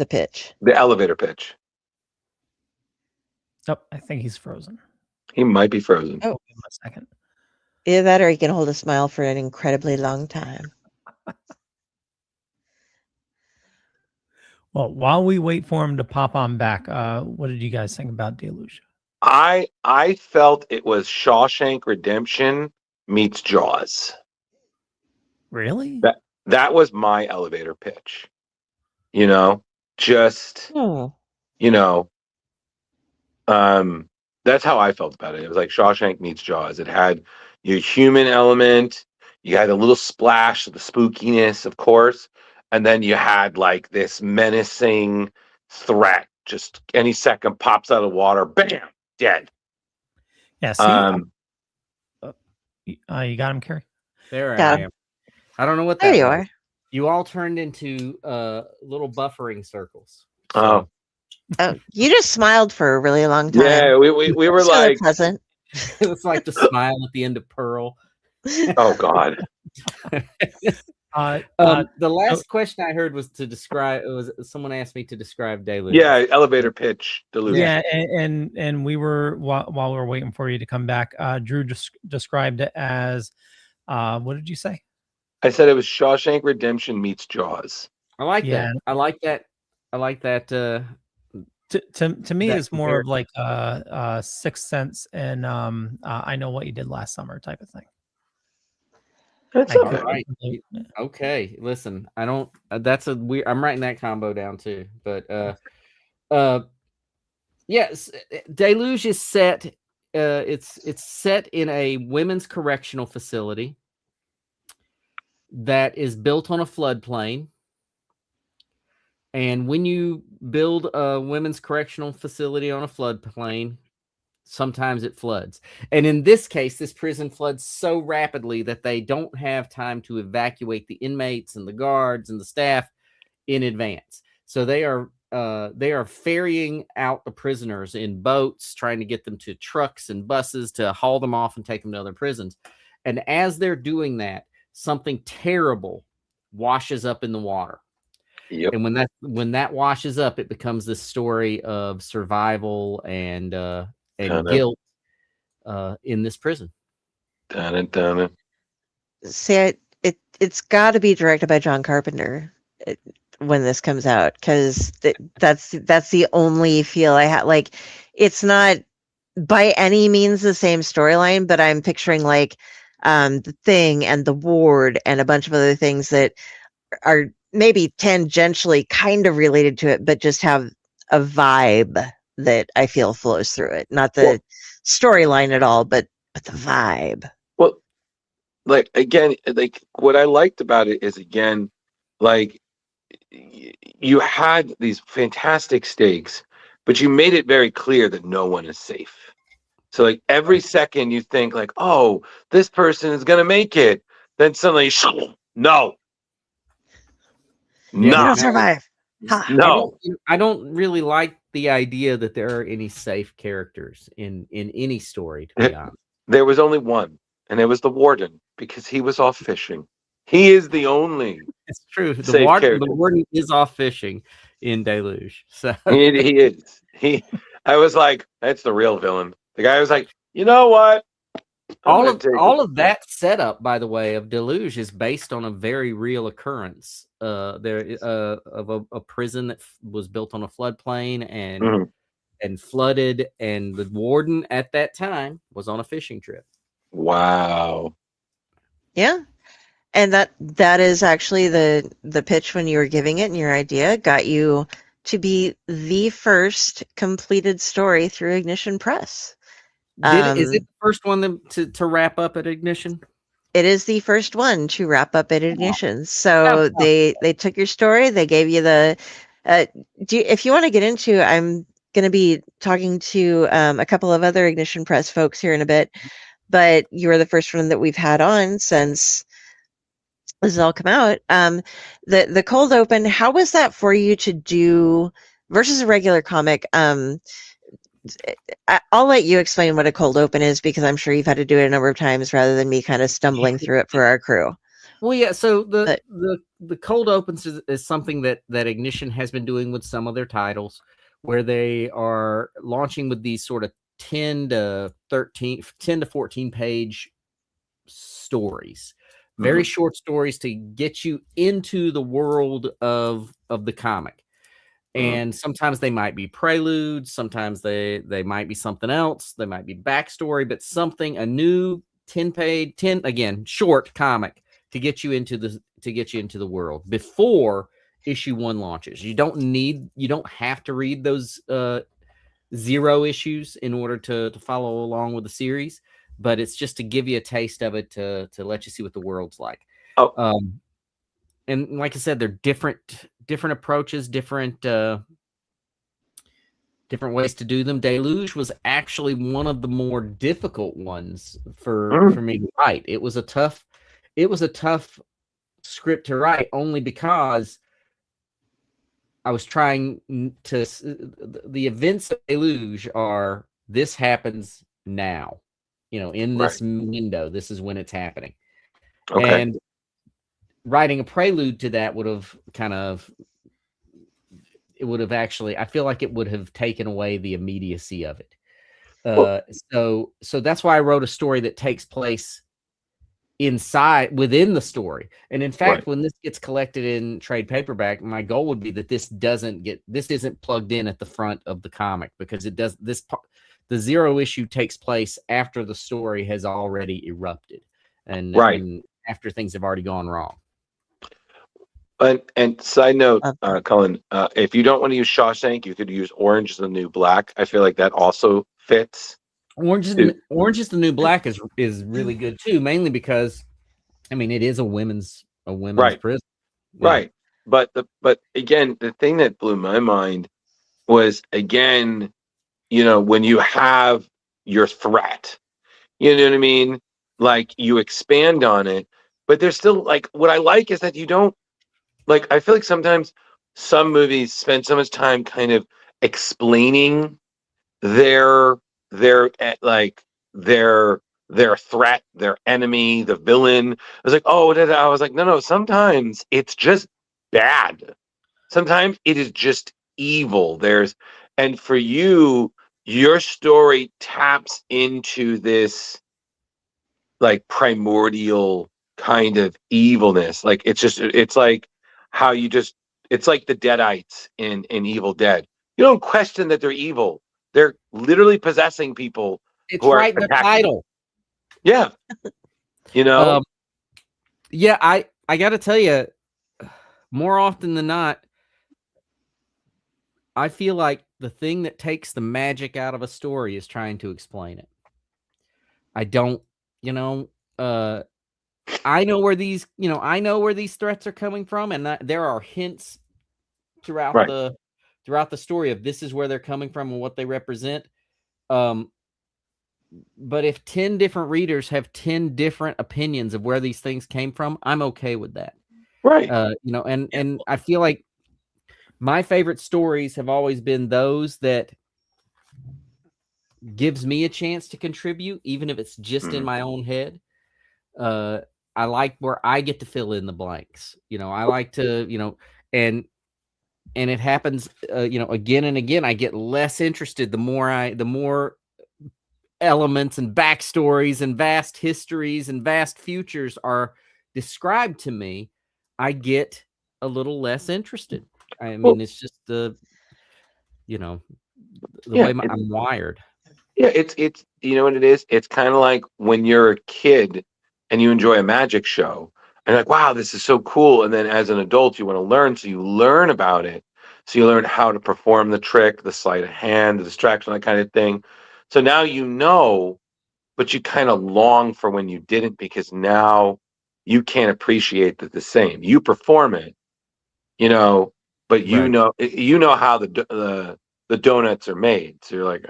pitch. The elevator pitch. Oh, I think he's frozen. He might be frozen. Oh, give him a second. Either that or he can hold a smile for an incredibly long time. Well, while we wait for him to pop on back, what did you guys think about Deluge? I felt it was Shawshank Redemption meets Jaws. Really? That was my elevator pitch. That's how I felt about it. It was like Shawshank meets Jaws. It had your human element, you had a little splash of the spookiness, of course, and then you had like this menacing threat. Just any second pops out of the water, bam, dead. Yeah. See, you got him, Carrie. There I am. I don't know what that there you was. are. You all turned into little buffering circles. So. Oh, you just smiled for a really long time. Yeah, we were It's like pleasant. It's like the smile at the end of Pearl. Oh God. The last question I heard was someone asked me to describe Deluge. Yeah, elevator pitch Deluge. Yeah, and we were while we were waiting for you to come back. Drew just described it as what did you say? I said it was Shawshank Redemption meets Jaws. I like that. I like that. To me, it's more of like Sixth Sense and I Know What You Did Last Summer type of thing. That's okay. Right. Okay. Listen, I don't. That's a weird. I'm writing that combo down too. But yes, Deluge is set. It's set in a women's correctional facility that is built on a floodplain. And when you build a women's correctional facility on a floodplain, sometimes it floods. And in this case, this prison floods so rapidly that they don't have time to evacuate the inmates and the guards and the staff in advance. So they are ferrying out the prisoners in boats, trying to get them to trucks and buses to haul them off and take them to other prisons. And as they're doing that, something terrible washes up in the water. Yep. And when that washes up, it becomes this story of survival and guilt in this prison. Done it. say it's got to be directed by John Carpenter when this comes out, because that's the only feel I had. Like, it's not by any means the same storyline, but I'm picturing like the Thing and the Ward and a bunch of other things that are maybe tangentially kind of related to it, but just have a vibe that I feel flows through it. Not the storyline at all, but the vibe. Well, like, again, like, what I liked about it is, again, like, you had these fantastic stakes, but you made it very clear that no one is safe. So, like, every second you think, like, oh, this person is gonna make it, then suddenly, no, You no, don't survive. Ha. no. I don't really like the idea that there are any safe characters in any story, to be honest. There was only one, and it was the Warden, because he was off fishing. He is the only. It's true. The safe character. Warden is off fishing in Deluge. So He is. I was like, that's the real villain. The guy was like, you know what? all of that setup, by the way, of Deluge is based on a very real occurrence. Of a prison that was built on a floodplain and flooded, and the Warden at that time was on a fishing trip. Wow. Yeah. And that is actually the pitch when you were giving it, and your idea got you to be the first completed story through Ignition Press. Is it the first one to wrap up at Ignition? It is the first one to wrap up at Ignition. So they took your story, they gave you the if you want to get into, I'm going to be talking to a couple of other Ignition Press folks here in a bit, but you were the first one that we've had on since this has all come out. The cold open, how was that for you to do versus a regular comic? I'll let you explain what a cold open is, because I'm sure you've had to do it a number of times rather than me kind of stumbling through it for our crew. Well, yeah. So the cold opens is something that Ignition has been doing with some of their titles, where they are launching with these sort of 10 to 14 page stories, very short stories to get you into the world of the comic. And sometimes they might be preludes, sometimes they might be something else, they might be backstory, but something, a new 10-page, again, short comic to get you into the world before issue 1 launches. You don't have to read those 0 issues in order to follow along with the series, but it's just to give you a taste of it, to let you see what the world's like. And like I said, they're different approaches, different ways to do them. Deluge was actually one of the more difficult ones for me to write. It was a tough script to write, only because I was trying to. The events of Deluge are, this happens now, in this window. This is when it's happening, and writing a prelude to that would have actually, I feel like it would have taken away the immediacy of it. So that's why I wrote a story that takes place within the story. And in fact, when this gets collected in trade paperback, my goal would be that this isn't plugged in at the front of the comic, because the 0 issue takes place after the story has already erupted and after things have already gone wrong. And side note, Cullen, if you don't want to use Shawshank, you could use Orange is the New Black. I feel like that also fits. Orange is the New Black is really good too, mainly because, I mean, it is a women's prison. Right. But again, the thing that blew my mind was, again, when you have your threat, you know what I mean? Like, you expand on it, but there's still, like, what I like is that you don't, like, I feel like sometimes some movies spend so much time kind of explaining their threat, their enemy, the villain. I was like, I was like, no, sometimes it's just bad. Sometimes it is just evil. And for you, your story taps into this, like, primordial kind of evilness. Like it's like how you just, it's like the Deadites in Evil Dead. You don't question that they're evil. They're literally possessing people. It's who are right in the attacking. title. Yeah. You know? Yeah, I got to tell you, more often than not, I feel like the thing that takes the magic out of a story is trying to explain it. I don't, I know where these, I know where these threats are coming from, and there are hints throughout Right. the story of this is where they're coming from and what they represent. But if 10 different readers have 10 different opinions of where these things came from, I'm okay with that. Right. And I feel like my favorite stories have always been those that gives me a chance to contribute, even if it's just in my own head. I like where I get to fill in the blanks. I like to, and it happens, again and again. I get less interested the more elements and backstories and vast histories and vast futures are described to me. I get a little less interested. I mean, it's just the way I'm wired. Yeah, it's you know what it is? It's kind of like when you're a kid and you enjoy a magic show and you're like, wow, this is so cool. And then as an adult, you want to learn. So you learn about it. So you learn how to perform the trick, the sleight of hand, the distraction, that kind of thing. So now but you kind of long for when you didn't, because now you can't appreciate it the same. You perform it, but you Right. know how the donuts are made. So you're like,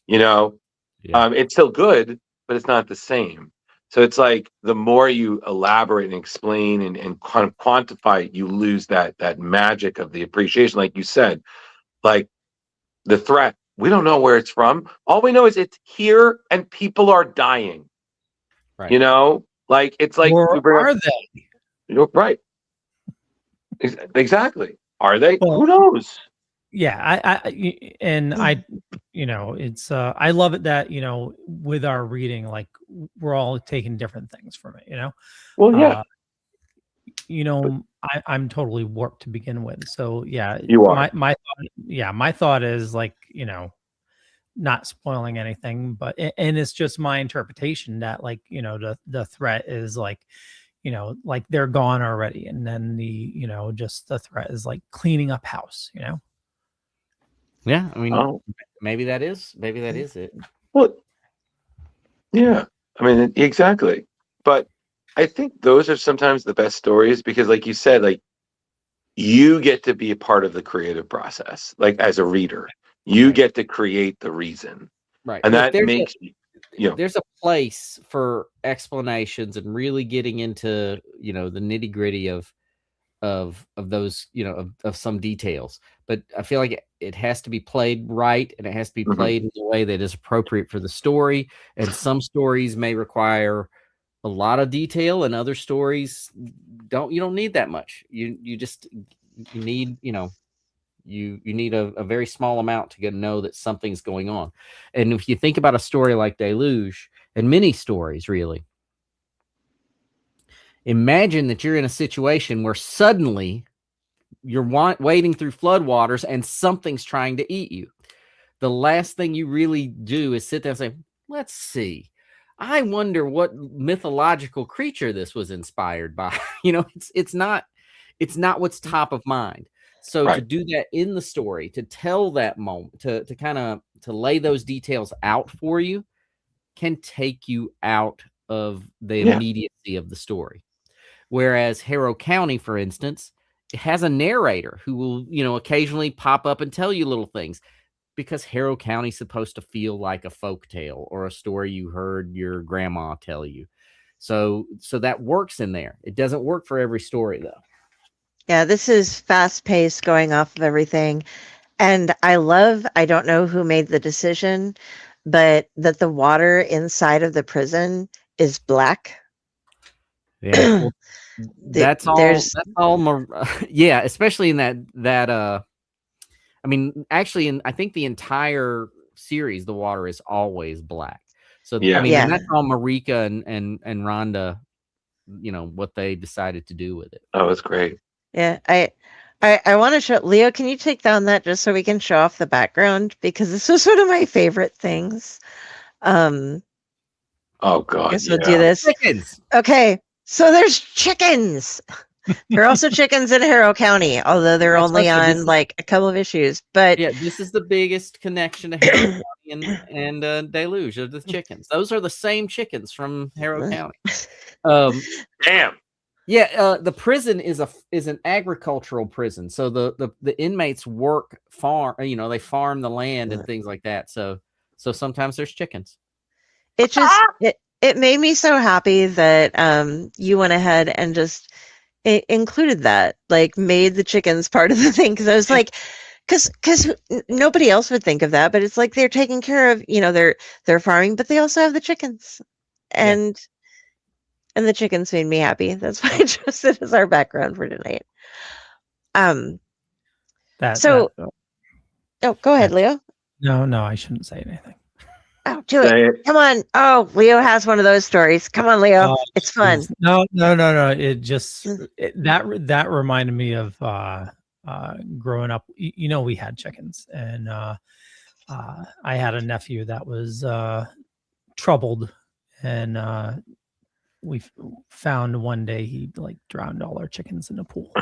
it's still good, but it's not the same. So it's like the more you elaborate and explain and kind of quantify it, you lose that magic of the appreciation. Like you said, like the threat, we don't know where it's from. All we know is it's here and people are dying. Right. Like it's like, or are they? Right. Exactly. Are they? Well, who knows? Yeah, it's I love it that with our reading, like we're all taking different things from it. Well, yeah. I'm totally warped to begin with, so yeah, you are. my thought is like, not spoiling anything, but and it's just my interpretation that, like, the threat is like, like they're gone already, and then just the threat is like cleaning up house. Yeah, I mean, maybe that is it. Well, yeah, I mean, exactly. But I think those are sometimes the best stories because, like you said, like you get to be a part of the creative process. Like as a reader, you get to create the reason, right? And that makes there's a place for explanations and really getting into the nitty gritty of those of some details. But I feel like it has to be played right, and it has to be played in a way that is appropriate for the story. And some stories may require a lot of detail, and other stories don't. You don't need that much. You need you need a very small amount to know that something's going on. And if you think about a story like Deluge, and many stories really, imagine that you're in a situation where suddenly you're wading through floodwaters and something's trying to eat you. The last thing you really do is sit there and say, let's see. I wonder what mythological creature this was inspired by. It's not what's top of mind. So to do that in the story, to tell that moment, to kind of to lay those details out for you, can take you out of the immediacy of the story. Whereas Harrow County, for instance, it has a narrator who will, occasionally pop up and tell you little things, because Harrow County's supposed to feel like a folk tale or a story you heard your grandma tell you. So that works in there. It doesn't work for every story, though. Yeah, this is fast paced, going off of everything. And I don't know who made the decision, but that the water inside of the prison is black. Yeah. Well, that's all. Yeah, especially in that. I mean, actually, I think the entire series, the water is always black. So I mean, and that's all Marika and Rhonda what they decided to do with it. Oh, it's great. Yeah, I want to show Leo. Can you take down that just so we can show off the background, because this was one of my favorite things. Oh I God, guess yeah. we'll do this. Chickens. Okay, so there's chickens. There are also chickens in Harrow County, although they're That's only okay, this on is- like a couple of issues. But Yeah, this is the biggest connection to Harrow County and Deluge of the chickens. Those are the same chickens from Harrow County. Damn. Yeah, the prison is an agricultural prison. So the inmates work farm, they farm the land and things like that. So sometimes there's chickens. it just it made me so happy that you went ahead and just included that, like made the chickens part of the thing, because I was like, because nobody else would think of that, but it's like they're taking care of, they're farming, but they also have the chickens, and the chickens made me happy. That's why I chose it as our background for tonight. Oh, go ahead, Leo. No, I shouldn't say anything. Oh, do it. Come on. Oh, Leo has one of those stories. Come on, Leo. It's fun. No. It just that reminded me of growing up. We had chickens, and I had a nephew that was troubled, and we found one day he drowned all our chickens in a pool.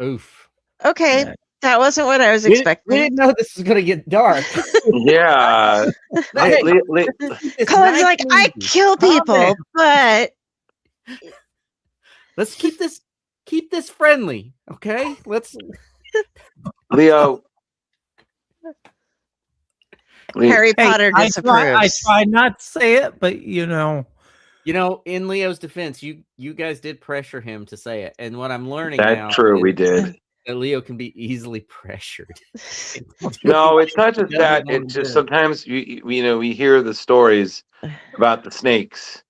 Oof. Okay. Yeah. That wasn't what I was expecting. We didn't know this was going to get dark. Yeah. Colin's like, I kill people, but let's keep this friendly, okay? Let's Leo. Harry Potter disapproves. I try not to say it, but in Leo's defense, you guys did pressure him to say it, and what I'm learning that's now, true. We did. That Leo can be easily pressured. No, it's not just that. It's just sometimes we hear the stories about the snakes,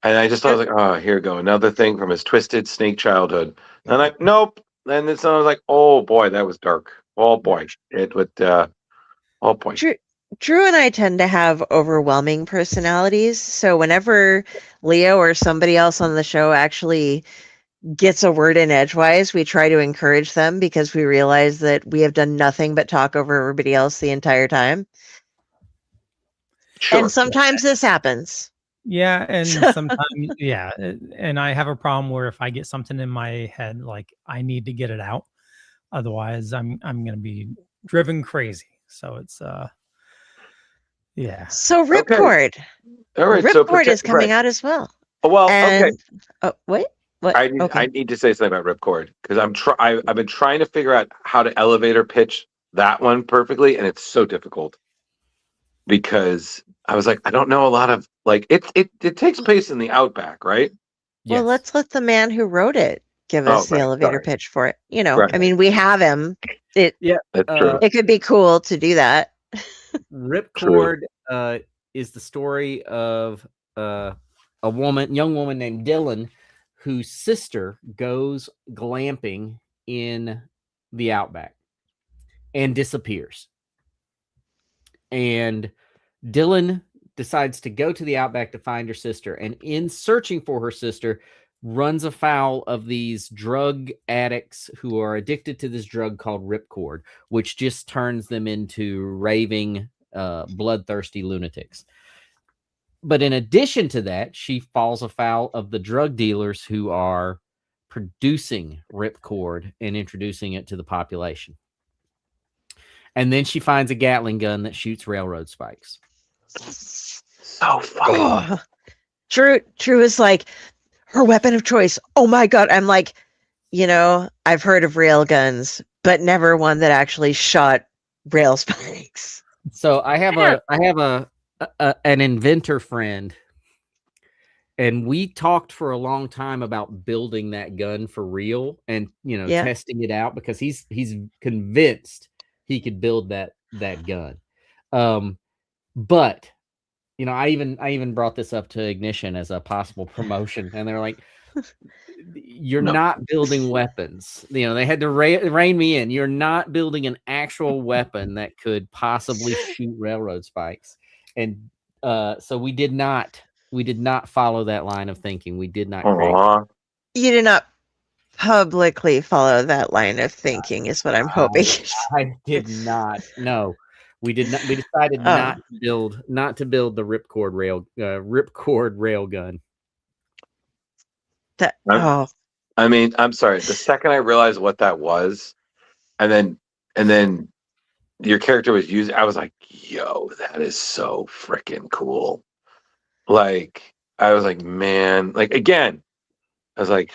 and I was like, oh, here we go, another thing from his twisted snake childhood. And I'm like, nope. And then someone was like, oh boy, that was dark. Oh boy, it would. Oh boy. Drew and I tend to have overwhelming personalities, so whenever Leo or somebody else on the show actually gets a word in edgewise, we try to encourage them, because we realize that we have done nothing but talk over everybody else the entire time. Sure. And sometimes this happens. Yeah, and sometimes and I have a problem where if I get something in my head, like I need to get it out, otherwise I'm gonna be driven crazy. So it's So Ripcord. Okay. All right, Ripcord is coming out as well. Well, okay. What? I need to say something about Ripcord, because I've been trying to figure out how to elevator pitch that one perfectly, and it's so difficult, because I was like, I don't know a lot of it takes place in the outback, right? Well, let's let the man who wrote it give us the elevator pitch for it. Right. I mean, we have him. That's true. It could be cool to do that. Ripcord is the story of a young woman named Dylan, whose sister goes glamping in the outback and disappears. And Dylan decides to go to the outback to find her sister. And in searching for her sister, runs afoul of these drug addicts who are addicted to this drug called Ripcord, which just turns them into raving, bloodthirsty lunatics. But in addition to that, she falls afoul of the drug dealers who are producing Ripcord and introducing it to the population. And then she finds a Gatling gun that shoots railroad spikes. So funny. Drew is like, her weapon of choice. Oh my God. I'm like, I've heard of rail guns, but never one that actually shot rail spikes. So I have an inventor friend, and we talked for a long time about building that gun for real and testing it out, because he's convinced he could build that gun. But I even brought this up to Ignition as a possible promotion, and they're like, you're not building weapons. They had to rein me in. You're not building an actual weapon that could possibly shoot railroad spikes. And so we did not We did not follow that line of thinking. We did not create. Aw. You did not publicly follow that line of thinking, is what I'm hoping. I did not. No, we did not. We decided Oh. not to build the ripcord railgun. I mean, I'm sorry. The second I realized what that was, and then your character was using, I was like, yo, that is so freaking cool. Like, I was like, man, like, again, I was like,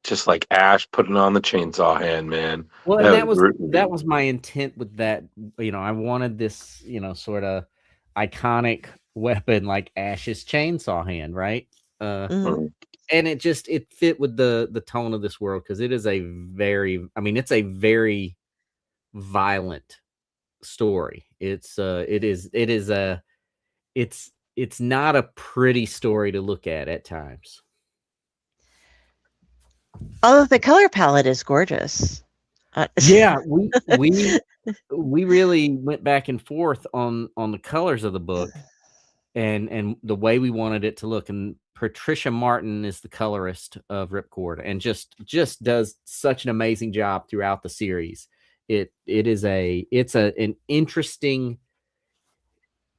just like Ash putting on the chainsaw hand, man. Well, and that was my intent with that. You know, I wanted this, you know, sort of iconic weapon like Ash's chainsaw hand, right? And it fit with the tone of this world, because it's a very violent story. It's not a pretty story to look at times. Although the color palette is gorgeous. Yeah, we really went back and forth on the colors of the book and the way we wanted it to look. And Patricia Martin is the colorist of Ripcord, and just does such an amazing job throughout the series. It's an interesting.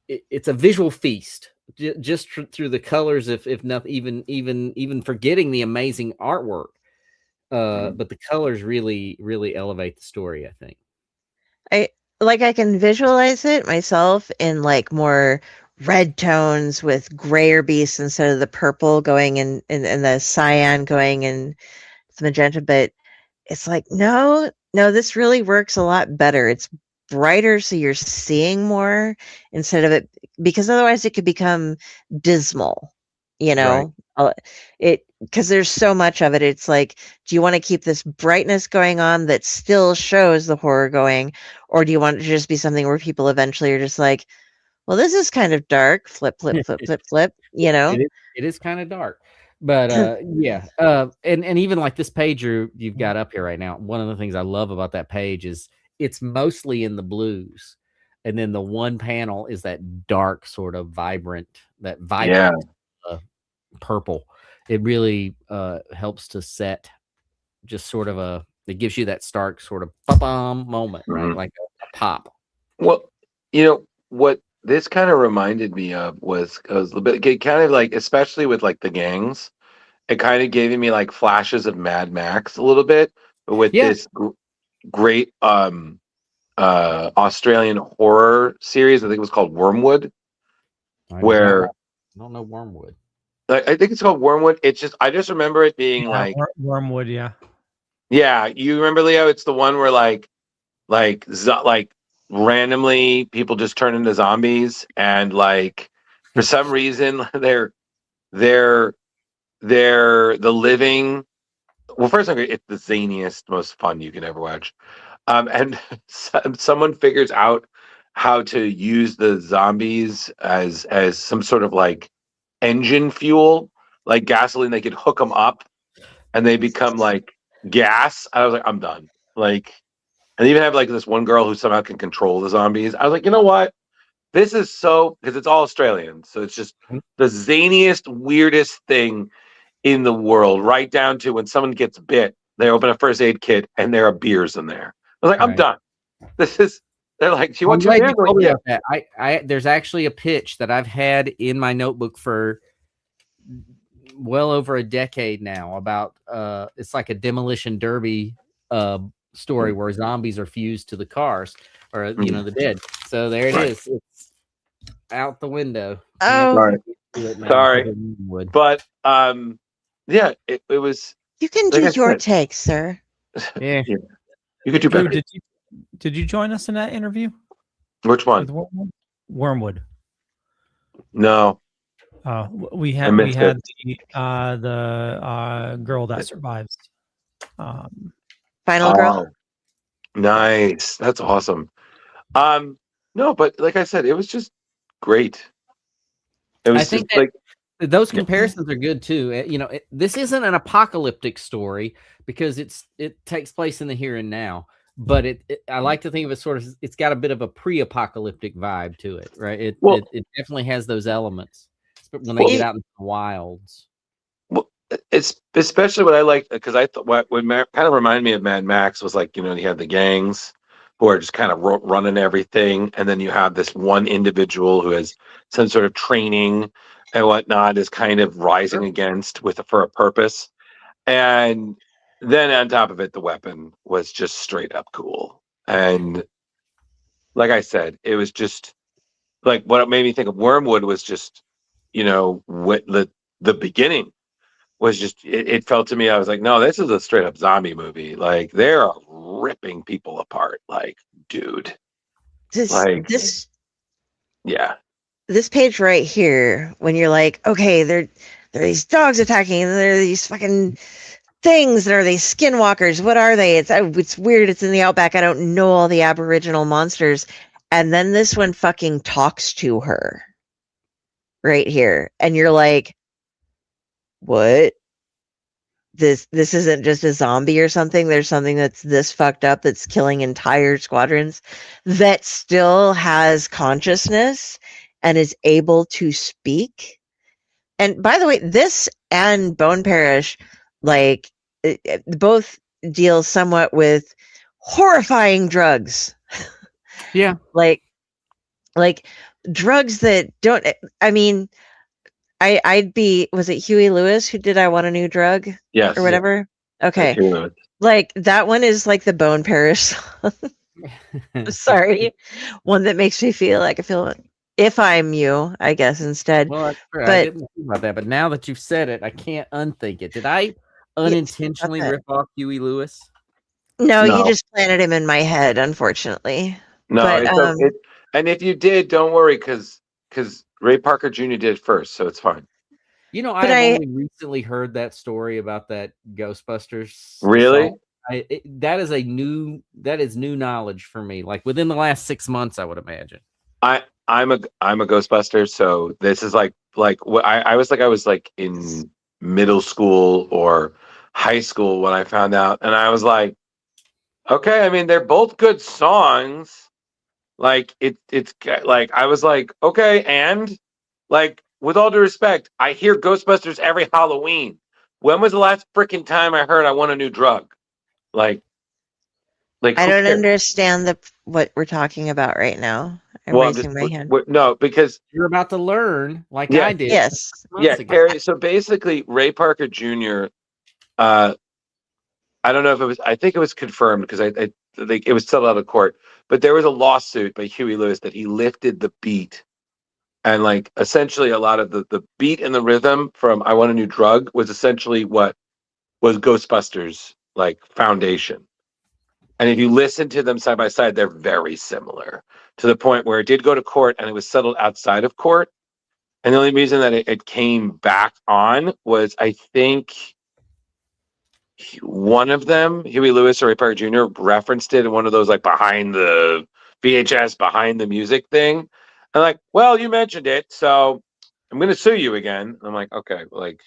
It's a visual feast, just through the colors. If not even forgetting the amazing artwork, but the colors really elevate the story, I think. I can visualize it myself in like more red tones with grayer beasts instead of the purple going in the cyan going in the magenta, but it's like no, this really works a lot better. It's brighter, so you're seeing more instead of it, because otherwise it could become dismal, you know. Right. Because there's so much of it. It's like, do you want to keep this brightness going on that still shows the horror going, or do you want it to just be something where people eventually are just like, well, this is kind of dark, flip, you know. It is kind of dark. But yeah, and even like this page you've got up here right now, one of the things I love about that page is it's mostly in the blues, and then the one panel is that dark sort of vibrant purple. It really helps to set just sort of it gives you that stark sort of ba-bam moment, right? Like a pop. Well, you know what this kind of reminded me of was a bit, it kind of like, especially with like the gangs, it kind of gave me like flashes of Mad Max a little bit, but with this great Australian horror series. I think it was called Wyrmwood. I don't know Wyrmwood. I think it's called Wyrmwood. I just remember it being like Wyrmwood. Yeah, you remember, Leo? It's the one where like randomly people just turn into zombies, and like for some reason they're the living. Well, first it's the zaniest, most fun you can ever watch. And someone figures out how to use the zombies as some sort of like engine fuel, like gasoline. They could hook them up and they become like gas. I was like, I'm done. Like, and they even have like this one girl who somehow can control the zombies. I was like, you know what? This is because it's all Australian. So it's just the zaniest, weirdest thing in the world, right down to when someone gets bit, they open a first aid kit and there are beers in there. I was like, I'm done. They're like, do you want your beer? Yeah. There's actually a pitch that I've had in my notebook for well over a decade now about it's like a demolition derby story where zombies are fused to the cars or the dead. So there it is. It's out the window. Oh, sorry. But yeah, it was. You can do your take, sir. Yeah. You could do better. Did you join us in that interview? Which one? Wyrmwood. No. We had the girl that survives. Final girl. Nice. That's awesome. No, but like I said, it was just great. It was those comparisons are good too. This isn't an apocalyptic story because it takes place in the here and now, but I like to think of it sort of, it's got a bit of a pre-apocalyptic vibe to it, right? It definitely has those elements, when they get out in the wilds. Well, it's especially what I like, because I thought what kind of reminded me of Mad Max was like, you had the gangs who are just kind of running everything, and then you have this one individual who has some sort of training and whatnot, is kind of rising against for a purpose. And then on top of it, the weapon was just straight up cool. And like I said, it was just like, what made me think of Wyrmwood was just, what the beginning was just, it felt to me, I was like, no, this is a straight up zombie movie. Like, they are ripping people apart. Like, dude. This page right here, when you're like, okay, there are these dogs attacking, and there are these fucking things, and are they skinwalkers? What are they? It's weird. It's in the outback. I don't know all the Aboriginal monsters. And then this one fucking talks to her right here. And you're like, what? This isn't just a zombie or something. There's something that's this fucked up that's killing entire squadrons that still has consciousness and is able to speak. And by the way, this and Bone Parish, like, both deal somewhat with horrifying drugs. Yeah. like drugs that don't, I mean, I'd be, was it Huey Lewis who did I Want a New Drug? Yes. Or whatever? Okay. Yeah. Like, that one is like the Bone Parish song. Sorry. One that makes me feel like I feel If I'm You, I guess, instead. Well, that's true. But I didn't think about that, but now that you've said it, I can't unthink it. Did I unintentionally rip off Huey Lewis? No, you just planted him in my head, unfortunately. No, but, and if you did, don't worry, because Ray Parker Jr. did it first, so it's fine. I've only recently heard that story about that Ghostbusters. Really? Song. That is new knowledge for me. Like within the last 6 months, I would imagine. I'm a Ghostbuster, so this is like I was like in middle school or high school when I found out, and I was like, okay, I mean, they're both good songs. Like it's like, I was like, okay, and like, with all due respect, I hear Ghostbusters every Halloween. When was the last freaking time I heard I Want a New Drug? Like I don't understand what we're talking about right now. I'm raising my hand. No, because you're about to learn, like I did. Yes. Yeah, Carrie. So basically, Ray Parker Jr. I don't know if it was. I think it was confirmed because I think it was settled out of court. But there was a lawsuit by Huey Lewis that he lifted the beat, and like essentially a lot of the beat and the rhythm from "I Want a New Drug" was essentially what was Ghostbusters' like foundation. And if you listen to them side by side, they're very similar, to the point where it did go to court and it was settled outside of court. And the only reason that it came back on was, I think, one of them, Huey Lewis or Ray Parker Jr., referenced it in one of those like behind the VHS, behind the music thing. I'm like, well, you mentioned it, so I'm going to sue you again. I'm like, okay, like,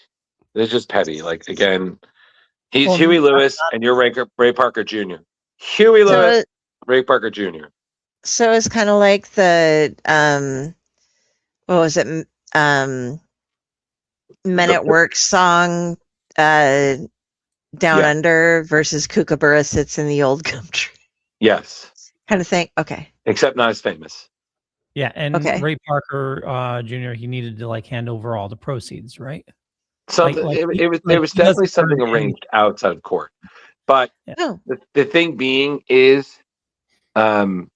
it's just petty. Like, again, he's Huey Lewis and you're Ray Parker Jr. Huey Lewis, Ray Parker Jr. So it's kind of like the what was it? Men at Work song, Down Under versus Kookaburra Sits in the Old Country. Yes. Kind of thing. Okay. Except not as famous. Yeah, and Ray Parker Jr., he needed to like hand over all the proceeds, right? Something there was definitely something arranged outside of court. But the thing being is, fun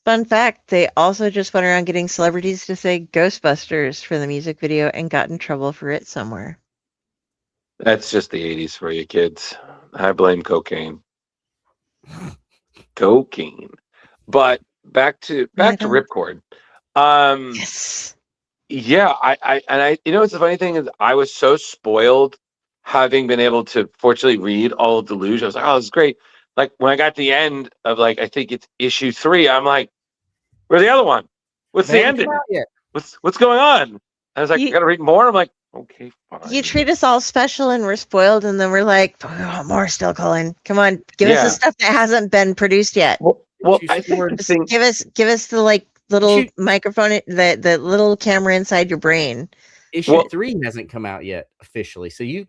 fact, they also just went around getting celebrities to say Ghostbusters for the music video and got in trouble for it somewhere. That's just the 80s for you kids. I blame cocaine. Cocaine. But back to Ripcord. Yes. Yeah, I you know what's the funny thing is, I was so spoiled having been able to fortunately read all of Deluge. I was like, oh, this is great. Like when I got to the end of like, I think it's issue 3, I'm like, where's the other one? What's the ending? What's going on? I was like, I gotta read more. I'm like, okay, fine. You treat us all special and we're spoiled, and then we're like, oh, more still, Cullen. Come on, give us the stuff that hasn't been produced yet. Well, I think give us the like little microphone, the little camera inside your brain. issue 3 hasn't come out yet officially, so you've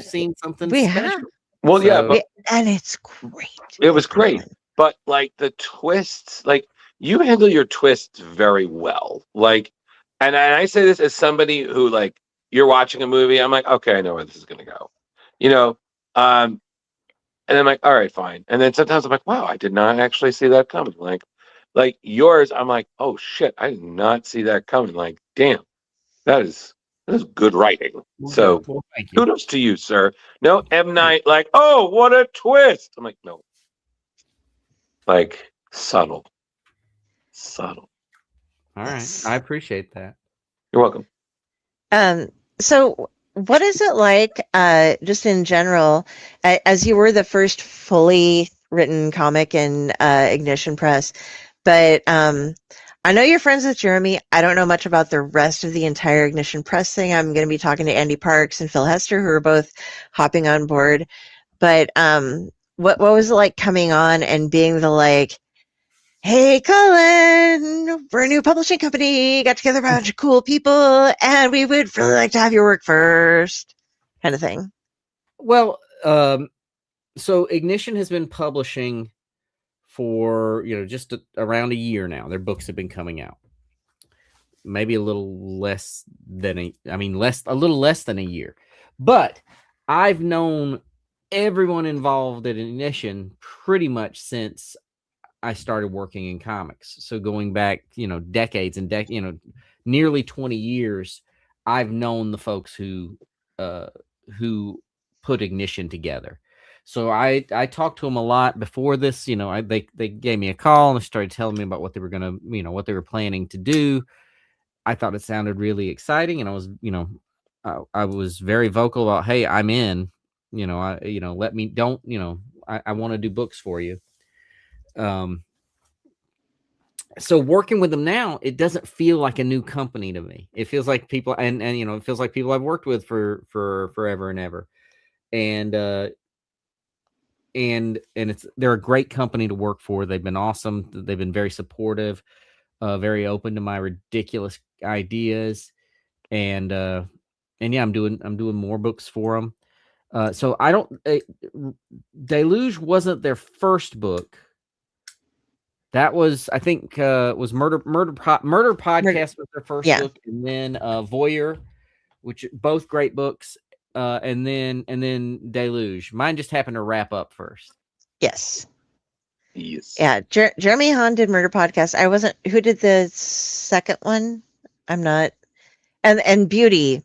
seen something we special. have. Well, yeah, but and it's great. it was great. But like the twists, like you handle your twists very well. Like, and I say this as somebody who, like, you're watching a movie, I'm like, okay, I know where this is gonna go, you know. And I'm like, all right, fine. And then sometimes I'm like, wow, I did not actually see that coming. Like yours, I'm like, oh shit, I did not see that coming. Like, damn, that is good writing. So kudos to you, sir. No M. Night, like, oh, what a twist. I'm like, no. Like, subtle. All right. I appreciate that. You're welcome. So what is it like, just in general, as you were the first fully written comic in Ignition Press, but I know you're friends with Jeremy. I don't know much about the rest of the entire Ignition Press thing. I'm going to be talking to Andy Parks and Phil Hester, who are both hopping on board. But what was it like coming on and being the like, hey, Cullen, we're a new publishing company, got together a bunch of cool people, and we would really like to have your work first, kind of thing? Well, so Ignition has been publishing for, just around a year now. Their books have been coming out. Maybe a little less than a little less than a year. But I've known everyone involved at Ignition pretty much since I started working in comics. So going back, decades and nearly 20 years, I've known the folks who put Ignition together. So I talked to them a lot before this. They gave me a call and started telling me about what they were gonna, what they were planning to do. I thought it sounded really exciting, and I was, I was very vocal about, hey, I'm in. Let me I want to do books for you. So working with them now, it doesn't feel like a new company to me. It feels like people, and it feels like people I've worked with for forever and ever. And they're a great company to work for. They've been awesome. They've been very supportive, very open to my ridiculous ideas. And yeah, I'm doing more books for them. So I don't, Deluge wasn't their first book. That was, I think, was Murder Podcast was their first book, and then Voyeur, which both great books, and then Deluge. Mine just happened to wrap up first. Yes. Yeah, Jeremy Hahn did Murder Podcast. I wasn't. Who did the second one? I'm not. And Beauty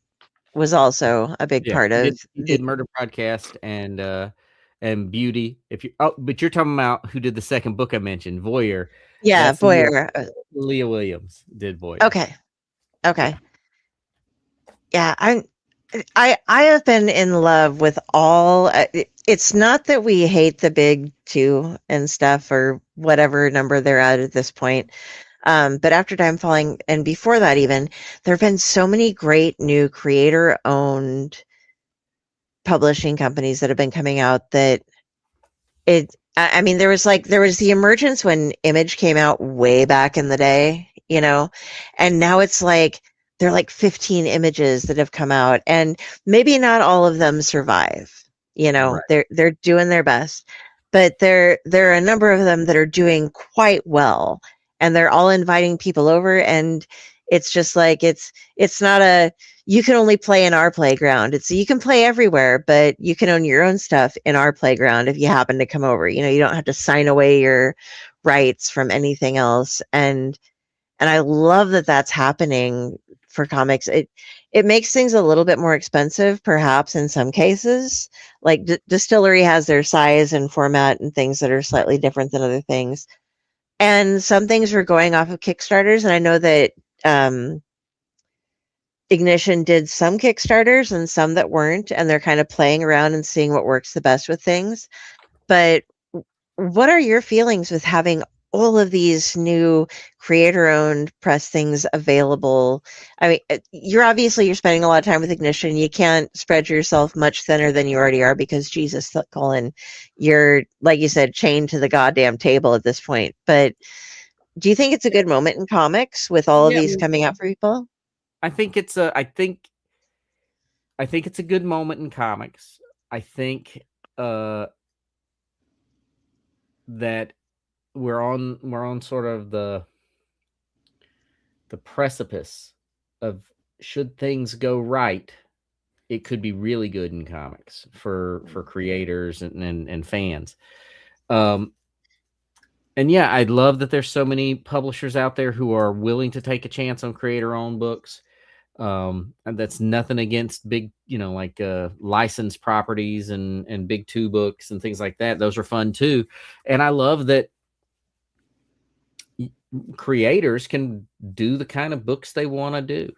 was also a big part of. He did Murder Podcast and Beauty. But you're talking about who did the second book I mentioned, Voyeur. Yeah, Voyeur. Leah Williams did Voyeur. Okay. Yeah, I have been in love with all. It's not that we hate the big two and stuff, or whatever number they're at this point. But after Time Falling, and before that even, there have been so many great new creator-owned publishing companies that have been coming out that there was the emergence when Image came out way back in the day, and now it's like there are like 15 Images that have come out, and maybe not all of them survive. Right. They're doing their best, but there are a number of them that are doing quite well, and they're all inviting people over, and it's just like it's not you can only play in our playground. It's you can play everywhere, but you can own your own stuff in our playground if you happen to come over. You don't have to sign away your rights from anything else. And I love that that's happening for comics. It makes things a little bit more expensive, perhaps in some cases. Like Distillery has their size and format and things that are slightly different than other things. And some things were going off of Kickstarters, and I know that Ignition did some Kickstarters and some that weren't, and they're kind of playing around and seeing what works the best with things. But what are your feelings with having all of these new creator-owned press things available? I mean, you're spending a lot of time with Ignition. You can't spread yourself much thinner than you already are, because Jesus, Colin, you're, like you said, chained to the goddamn table at this point. But do you think it's a good moment in comics with all of these coming out for people? I think it's I think it's a good moment in comics. I think that we're on sort of the precipice of, should things go right, it could be really good in comics for creators and fans. And yeah, I'd love that there's so many publishers out there who are willing to take a chance on creator-owned books. And that's nothing against big, like licensed properties and big 2 books and things like that. Those are fun too. And I love that creators can do the kind of books they want to do.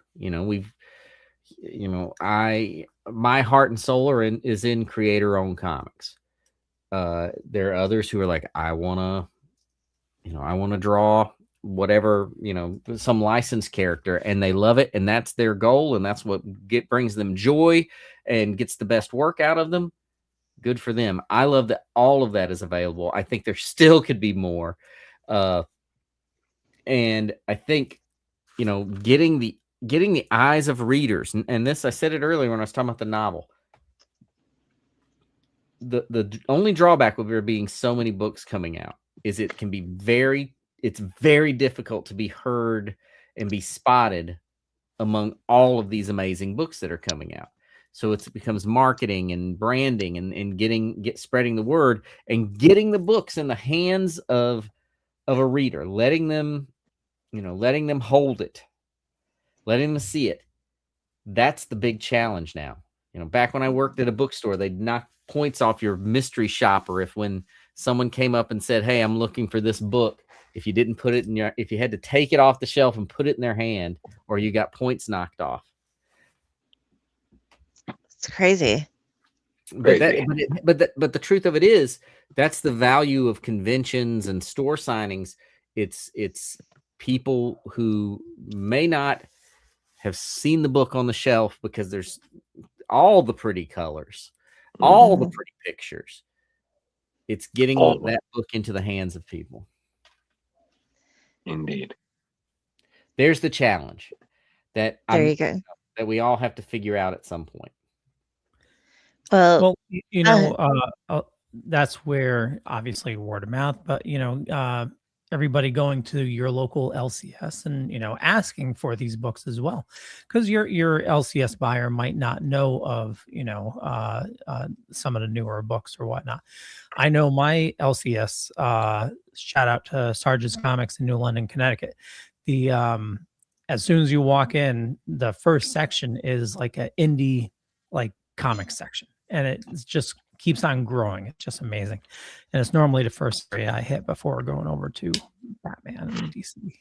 My heart and soul is in creator-owned comics. There are others who are like, I want to draw whatever, some licensed character, and they love it, and that's their goal, and that's what brings them joy and gets the best work out of them. Good for them. I love that all of that is available. I think there still could be more. And I think, getting the eyes of readers, and this, I said it earlier when I was talking about the novel. The only drawback with there being so many books coming out is it can be it's very difficult to be heard and be spotted among all of these amazing books that are coming out. So it becomes marketing and branding and spreading the word and getting the books in the hands of a reader, letting them hold it, letting them see it. That's the big challenge now. Back when I worked at a bookstore, they'd knock points off your mystery shopper when someone came up and said, "Hey, I'm looking for this book." If you didn't put it if you had to take it off the shelf and put it in their hand, or you got points knocked off. It's crazy. But the truth of it is, that's the value of conventions and store signings. It's people who may not have seen the book on the shelf because there's all the pretty colors, all the pretty pictures. It's getting that book into the hands of people. Indeed. There's the challenge that you go. That we all have to figure out at some point. Well, that's where obviously word of mouth, but everybody going to your local LCS and asking for these books as well, because your LCS buyer might not know of some of the newer books or whatnot. I know my LCS, shout out to Sarge's Comics in New London, Connecticut. The as soon as you walk in, the first section is like an indie comic section, and it just keeps on growing. It's just amazing, and it's normally the first area I hit before going over to Batman and DC.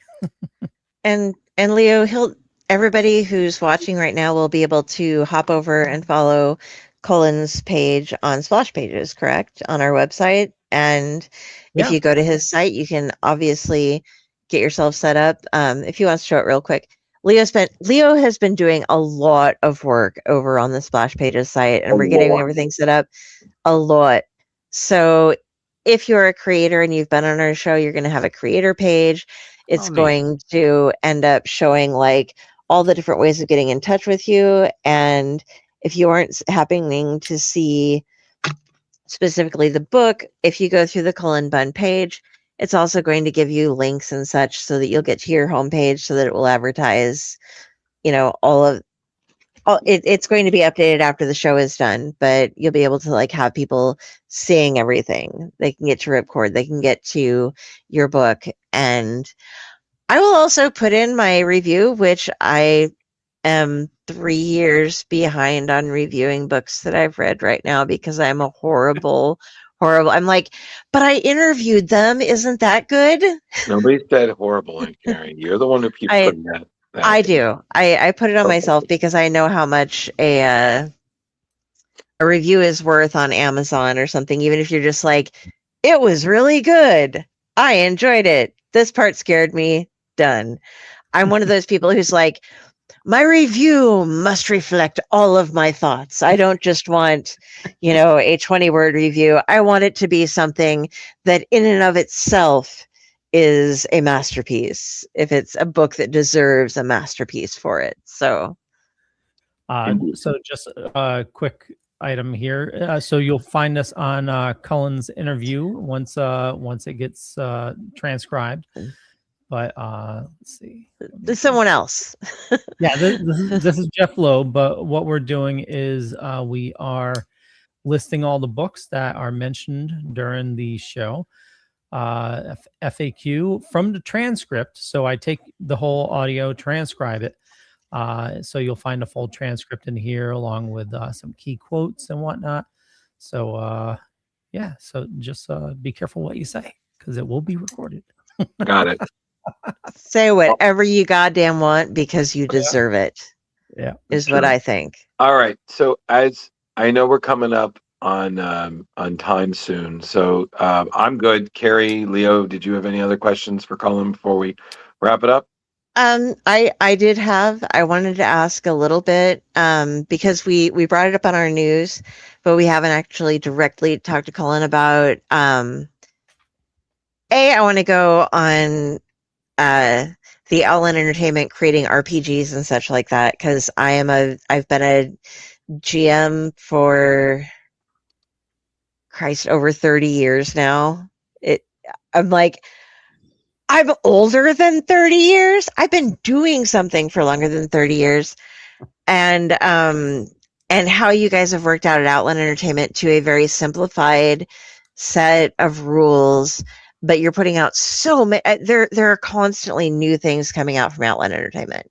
and Leo, everybody who's watching right now will be able to hop over and follow Cullen's page on Splash Pages, correct, on our website. And if you go to his site, you can obviously get yourself set up. If you want to show it real quick, Leo has been doing a lot of work over on the Splash Pages site, and we're getting everything set up a lot. So if you're a creator and you've been on our show, you're going to have a creator page. It's going to end up showing all the different ways of getting in touch with you. And if you aren't happening to see specifically the book, if you go through the Cullen Bunn page, it's also going to give you links and such so that you'll get to your homepage so that it will advertise, it's going to be updated after the show is done, but you'll be able to have people seeing everything. They can get to Ripcord, they can get to your book. And I will also put in my review, which I am 3 years behind on reviewing books that I've read right now because I'm a horrible. I'm like, but I interviewed them. Isn't that good? Nobody said horrible, and Carrie, you're the one who keeps putting that. I do. I put it on myself because I know how much a review is worth on Amazon or something. Even if you're just like, it was really good, I enjoyed it, this part scared me, done. I'm one of those people who's like, my review must reflect all of my thoughts. I don't just want, a 20-word review. I want it to be something that in and of itself is a masterpiece, if it's a book that deserves a masterpiece for it. So Indeed. So just a quick item here. So you'll find us on Cullen's interview once it gets transcribed. But let's see. There's someone else. Yeah, this is Jeff Lowe. But what we're doing is we are listing all the books that are mentioned during the show. FAQ from the transcript. So I take the whole audio, transcribe it. So you'll find a full transcript in here along with some key quotes and whatnot. So yeah, so just be careful what you say because it will be recorded. Got it. Say whatever you goddamn want because you deserve it. Yeah, is what I think. All right. So as I know, we're coming up on time soon. So I'm good. Carrie, Leo, did you have any other questions for Cullen before we wrap it up? I did have. I wanted to ask a little bit because we brought it up on our news, but we haven't actually directly talked to Cullen about. I want to go on the Outland Entertainment creating RPGs and such like that because I've been a GM for over 30 years now. I'm older than 30 years. I've been doing something for longer than 30 years. And how you guys have worked out at Outland Entertainment to a very simplified set of rules, but you're putting out so many, there are constantly new things coming out from Outland Entertainment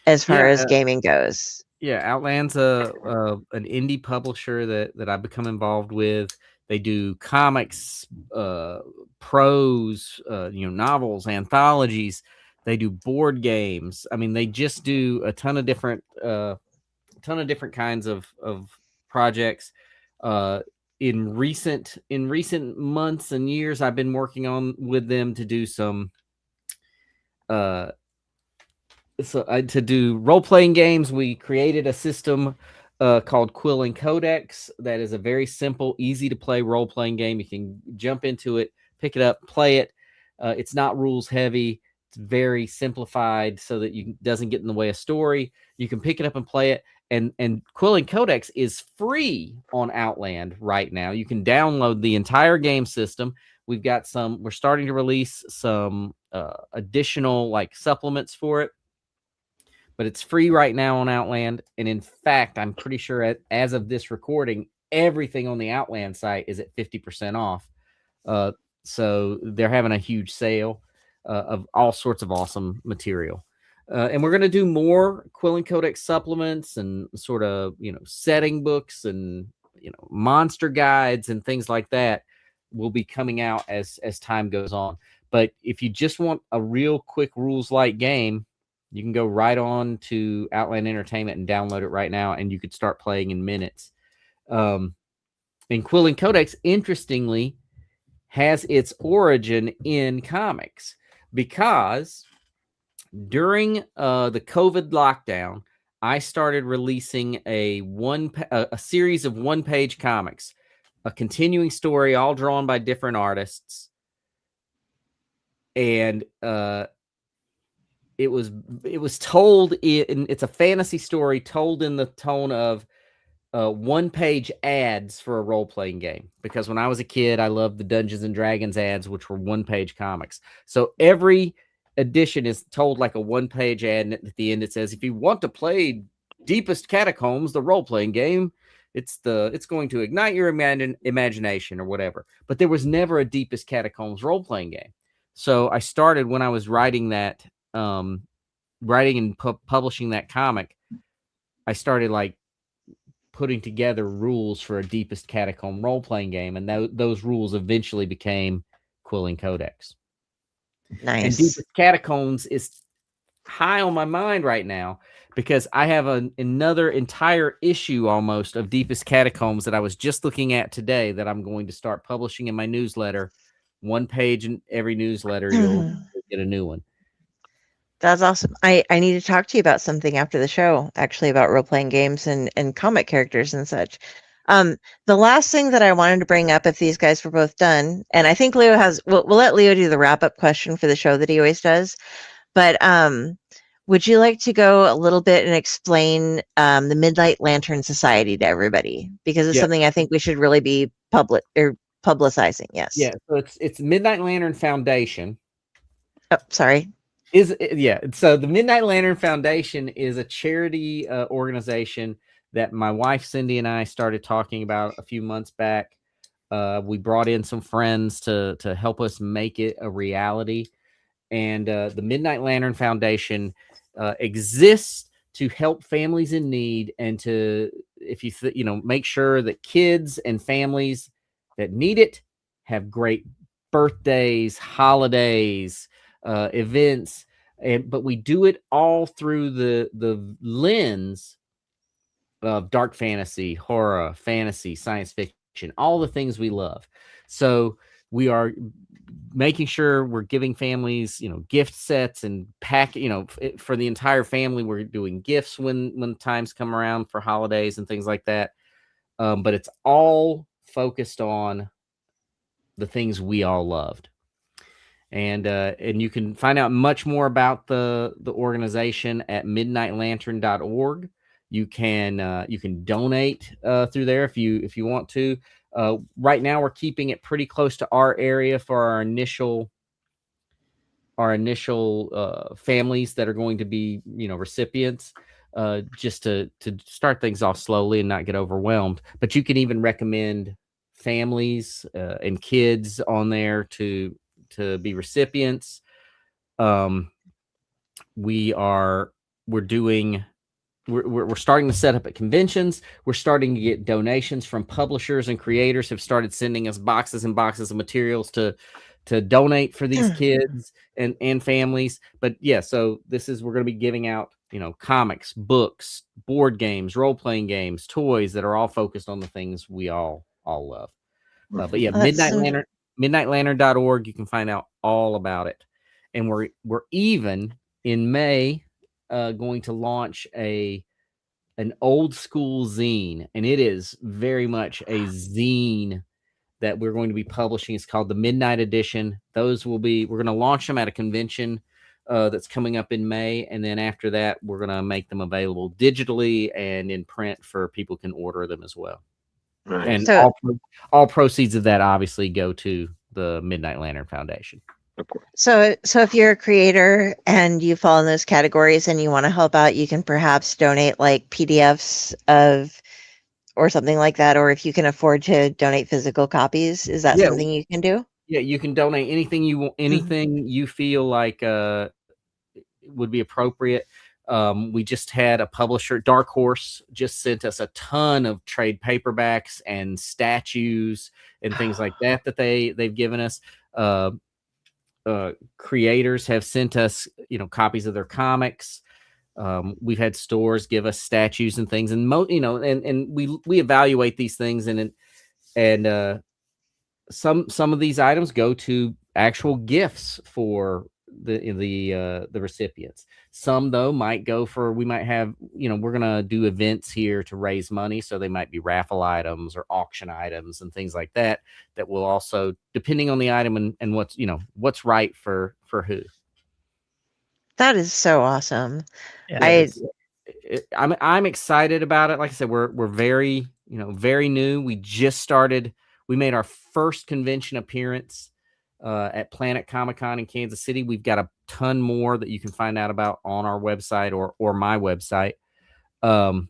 as far as gaming goes. Yeah, Outland's an indie publisher that I've become involved with. They do comics, prose, novels, anthologies. They do board games. I mean, they just do a ton of different kinds of projects. In recent months and years, I've been working on with them to do some to do role-playing games. We created a system called Quill Codex. That is a very simple, easy to play role-playing game. You can jump into it, pick it up, play it. It's not rules heavy. It's very simplified so that you doesn't get in the way of story. You can pick it up and play it. And Quill Codex is free on Outland right now. You can download the entire game system. We're starting to release some additional supplements for it. But it's free right now on Outland. And in fact, I'm pretty sure as of this recording, everything on the Outland site is at 50% off. So they're having a huge sale of all sorts of awesome material. And we're going to do more Quill Codex supplements and sort of, setting books and, monster guides and things like that will be coming out as time goes on. But if you just want a real quick rules light game, you can go right on to Outland Entertainment and download it right now, and you could start playing in minutes. And Quill Codex, interestingly, has its origin in comics because during the COVID lockdown, I started releasing a series of one-page comics, a continuing story, all drawn by different artists, and it was told it's a fantasy story told in the tone of one-page ads for a role-playing game. Because when I was a kid, I loved the Dungeons and Dragons ads, which were one-page comics. So every edition is told like a one-page ad, and at the end it says, if you want to play Deepest Catacombs, the role-playing game, it's going to ignite your imagination or whatever. But there was never a Deepest Catacombs role-playing game. So I started when I was writing that, writing and publishing that comic, I started putting together rules for a Deepest Catacomb role-playing game, and those rules eventually became Quill Codex. Nice. And Deepest Catacombs is high on my mind right now because I have another entire issue almost of Deepest Catacombs that I was just looking at today that I'm going to start publishing in my newsletter. One page in every newsletter, you'll get a new one. That's awesome. I need to talk to you about something after the show, actually, about role-playing games and comic characters and such. The last thing that I wanted to bring up, if these guys were both done, and I think Leo we'll let Leo do the wrap-up question for the show that he always does. But would you like to go a little bit and explain the Midnight Lantern Society to everybody? Because it's something I think we should really be publicizing. Yes. Yeah. So it's Midnight Lantern Foundation. Oh, sorry. So the Midnight Lantern Foundation is a charity organization that my wife Cindy and I started talking about a few months back. We brought in some friends to help us make it a reality. And the Midnight Lantern Foundation exists to help families in need and to, if you make sure that kids and families that need it have great birthdays, holidays, events, but we do it all through the lens of dark fantasy, horror, fantasy, science fiction, all the things we love. So we are making sure we're giving families, gift sets and for the entire family. We're doing gifts when times come around for holidays and things like that. But it's all focused on the things we all loved. And you can find out much more about the organization at midnightlantern.org. You can donate through there if you want to. Right now, we're keeping it pretty close to our area for our initial families that are going to be recipients, just to start things off slowly and not get overwhelmed. But you can even recommend families and kids on there to be recipients. We're starting to set up at conventions. We're starting to get donations from publishers and creators have started sending us boxes and boxes of materials to donate for these kids and families. But yeah, so we're going to be giving out, comics, books, board games, role-playing games, toys that are all focused on the things we all love. But yeah, midnightlantern.org, you can find out all about it. And we're even in May going to launch an old school zine, and it is very much a zine that we're going to be publishing. It's called the Midnight Edition. We're going to launch them at a convention that's coming up in May, and then after that we're going to make them available digitally and in print for people can order them as well. Right. And all proceeds of that obviously go to the Midnight Lantern Foundation. So if you're a creator and you fall in those categories and you want to help out, you can perhaps donate like PDFs or something like that. Or if you can afford to donate physical copies, is that something you can do? Yeah, you can donate anything you want, anything you feel like would be appropriate. We just had a publisher, Dark Horse, just sent us a ton of trade paperbacks and statues and things like that they've given us. Creators have sent us, copies of their comics. We've had stores give us statues and things, and and we evaluate these things, and some of these items go to actual gifts for the recipients. Some though might go for, we might have, we're gonna do events here to raise money, so they might be raffle items or auction items and things like that will also, depending on the item and what's right for who. That is so awesome. Yeah, I'm excited about it. Like I said, we're very very new. We just started. We made our first convention appearance at Planet Comic-Con in Kansas City. We've got a ton more that you can find out about on our website or my website. And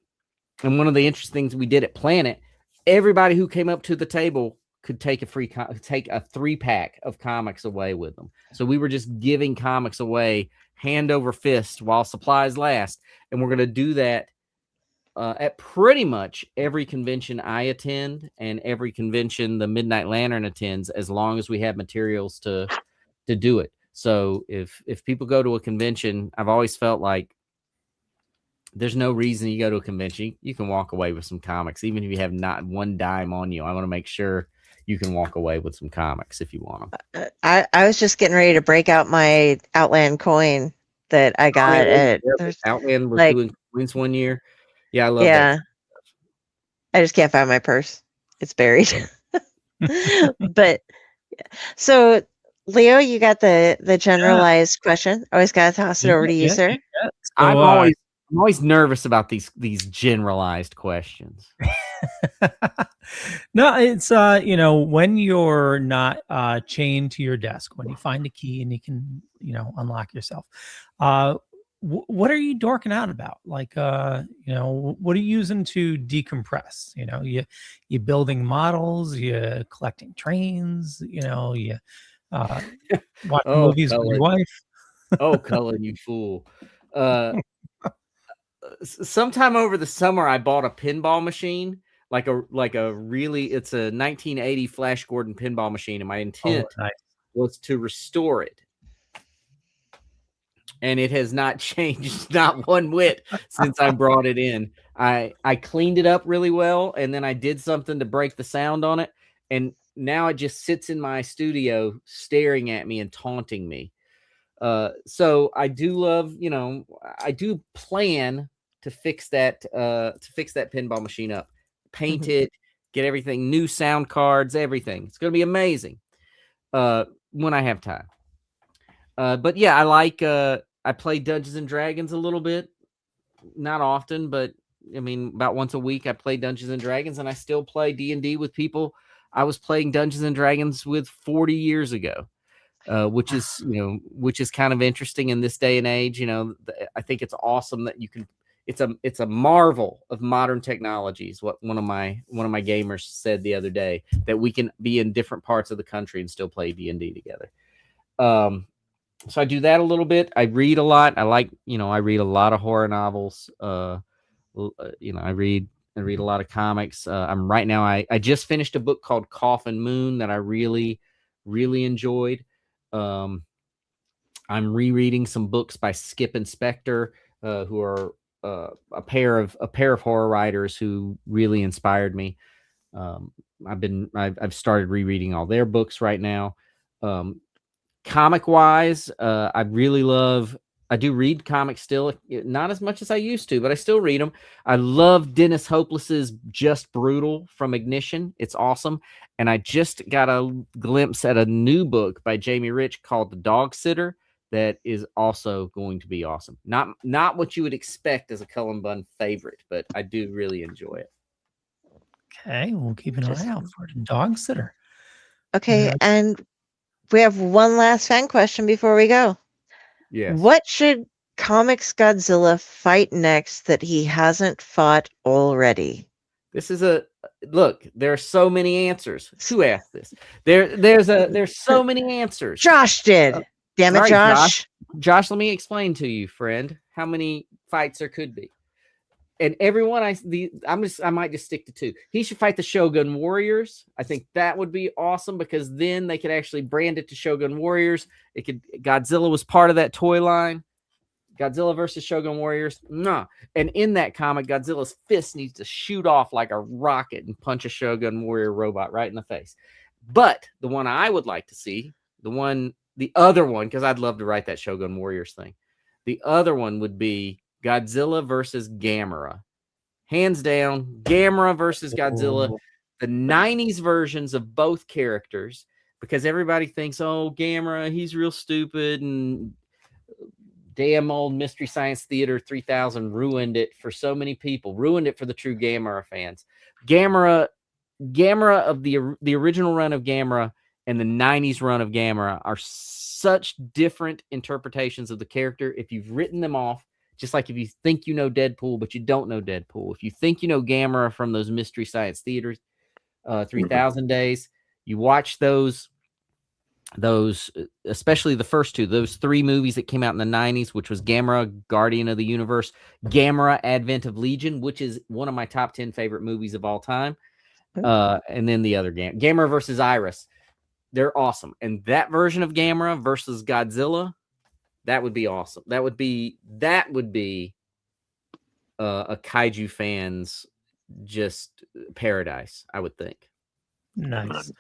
one of the interesting things we did at Planet, everybody who came up to the table could take a 3-pack of comics away with them. So we were just giving comics away hand over fist while supplies last. And we're going to do that at pretty much every convention I attend and every convention the Midnight Lantern attends, as long as we have materials to do it. So if people go to a convention, I've always felt like there's no reason you go to a convention. You can walk away with some comics, even if you have not one dime on you. I want to make sure you can walk away with some comics if you want them. I was just getting ready to break out my Outland coin that I got at Outland was doing coins one year. Yeah, I love that. I just can't find my purse. It's buried. But so Leo, you got the generalized question. Always gotta toss it over to you, sir. I'm always nervous about these generalized questions. No, it's when you're not chained to your desk, when you find a key and you can unlock yourself, what are you dorking out about? Like what are you using to decompress? You building models, you collecting trains, you watch movies with your wife. Oh, Cullen, you fool. Sometime over the summer, I bought a pinball machine, it's a 1980 Flash Gordon pinball machine, and my intent was to restore it. And it has not changed, not one whit, since I brought it in. I cleaned it up really well, and then I did something to break the sound on it, and now it just sits in my studio staring at me and taunting me. So I do love, I do plan to fix that pinball machine up, paint it, get everything, new sound cards, everything. It's going to be amazing when I have time. But yeah, I play Dungeons and Dragons a little bit, not often, but I mean, about once a week I play Dungeons and Dragons, and I still play D&D with people I was playing Dungeons and Dragons with 40 years ago. Which is kind of interesting in this day and age. I think it's awesome that you can. It's a marvel of modern technologies. What one of my gamers said the other day, that we can be in different parts of the country and still play D&D together. So I do that a little bit. I read a lot. I read a lot of horror novels. I read a lot of comics. Right now. I just finished a book called Coffin Moon that I really, really enjoyed. I'm rereading some books by Skip and Spector, who are a pair of horror writers who really inspired me. I've started rereading all their books right now. Comic wise, I do read comics still, not as much as I used to, but I still read them. I love Dennis Hopeless's Just Brutal from Ignition. It's awesome. And I just got a glimpse at a new book by Jamie Rich called The Dog Sitter that is also going to be awesome. Not what you would expect as a Cullen Bunn favorite, but I do really enjoy it. Okay, we'll keep an eye out for The Dog Sitter. Okay, and we have one last fan question before we go. Yes. What should Comics Godzilla fight next that he hasn't fought already? This is look. There are so many answers. Who asked this? There's so many answers. Josh did. Damn it, right, Josh. Josh, let me explain to you, friend, how many fights there could be. And everyone, I might just stick to two. He should fight the Shogun Warriors. I think that would be awesome, because then they could actually brand it to Shogun Warriors. Godzilla was part of that toy line. Godzilla versus Shogun Warriors. Nah. And in that comic, Godzilla's fist needs to shoot off like a rocket and punch a Shogun Warrior robot right in the face. But the one I would like to see, the other one, because I'd love to write that Shogun Warriors thing. The other one would be Godzilla versus Gamera. Hands down, Gamera versus Godzilla. The 90s versions of both characters, because everybody thinks, oh, Gamera, he's real stupid, and damn old Mystery Science Theater 3000 ruined it for so many people. Ruined it for the true Gamera fans. Gamera of the original run of Gamera and the 90s run of Gamera are such different interpretations of the character. If you've written them off, just like if you think you know Deadpool, but you don't know Deadpool. If you think you know Gamera from those Mystery Science Theater 3000 days, you watch those, especially the first two, those three movies that came out in the 90s, which was Gamera, Guardian of the Universe, Gamera, Advent of Legion, which is one of my top 10 favorite movies of all time. And then the other Gamera versus Iris. They're awesome. And that version of Gamera versus Godzilla, that would be awesome. That would be a kaiju fan's just paradise, I would think. Nice.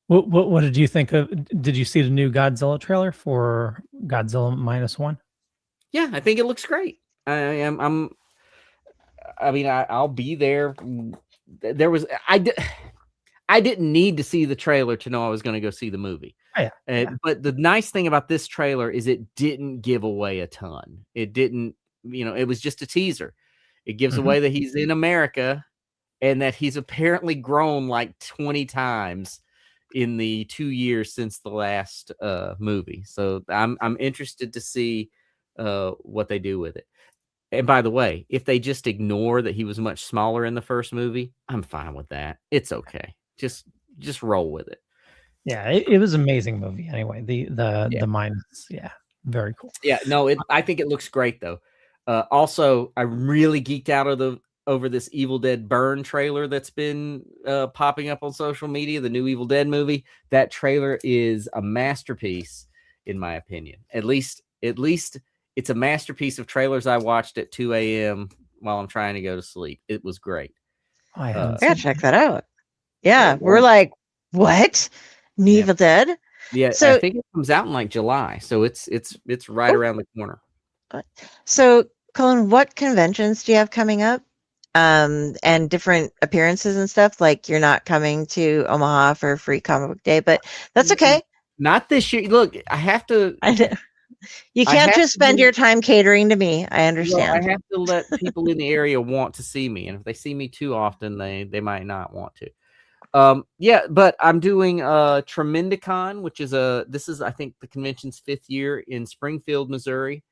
What did you think of? Did you see the new Godzilla trailer for Godzilla -1? Yeah, I think it looks great. I'll be there. I didn't need to see the trailer to know I was going to go see the movie. Oh, yeah. But the nice thing about this trailer is it didn't give away a ton. It didn't it was just a teaser. It gives away that he's in America and that he's apparently grown like 20 times in the 2 years since the last movie. So I'm interested to see what they do with it. And by the way, if they just ignore that he was much smaller in the first movie, I'm fine with that. It's okay. Just roll with it. Yeah, it was an amazing movie. Anyway, the minus, very cool. Yeah, no, I think it looks great though. Also, I really geeked out over this Evil Dead Burn trailer that's been popping up on social media. The new Evil Dead movie. That trailer is a masterpiece, in my opinion. At least it's a masterpiece of trailers I watched at 2 a.m. while I'm trying to go to sleep. It was great. I gotta check that out. Yeah, we're like, what? New Evil Dead? Yeah, so I think it comes out in like July, so it's right around the corner. So, Cullen, what conventions do you have coming up? And different appearances and stuff? Like you're not coming to Omaha for Free Comic Book Day, but that's okay. Not this year. Look, I have to. You can't just spend your time catering to me. I understand. Well, I have to let people in the area want to see me, and if they see me too often, they might not want to. But I'm doing Tremendicon, which is this is I think the convention's 5th year in Springfield, Missouri.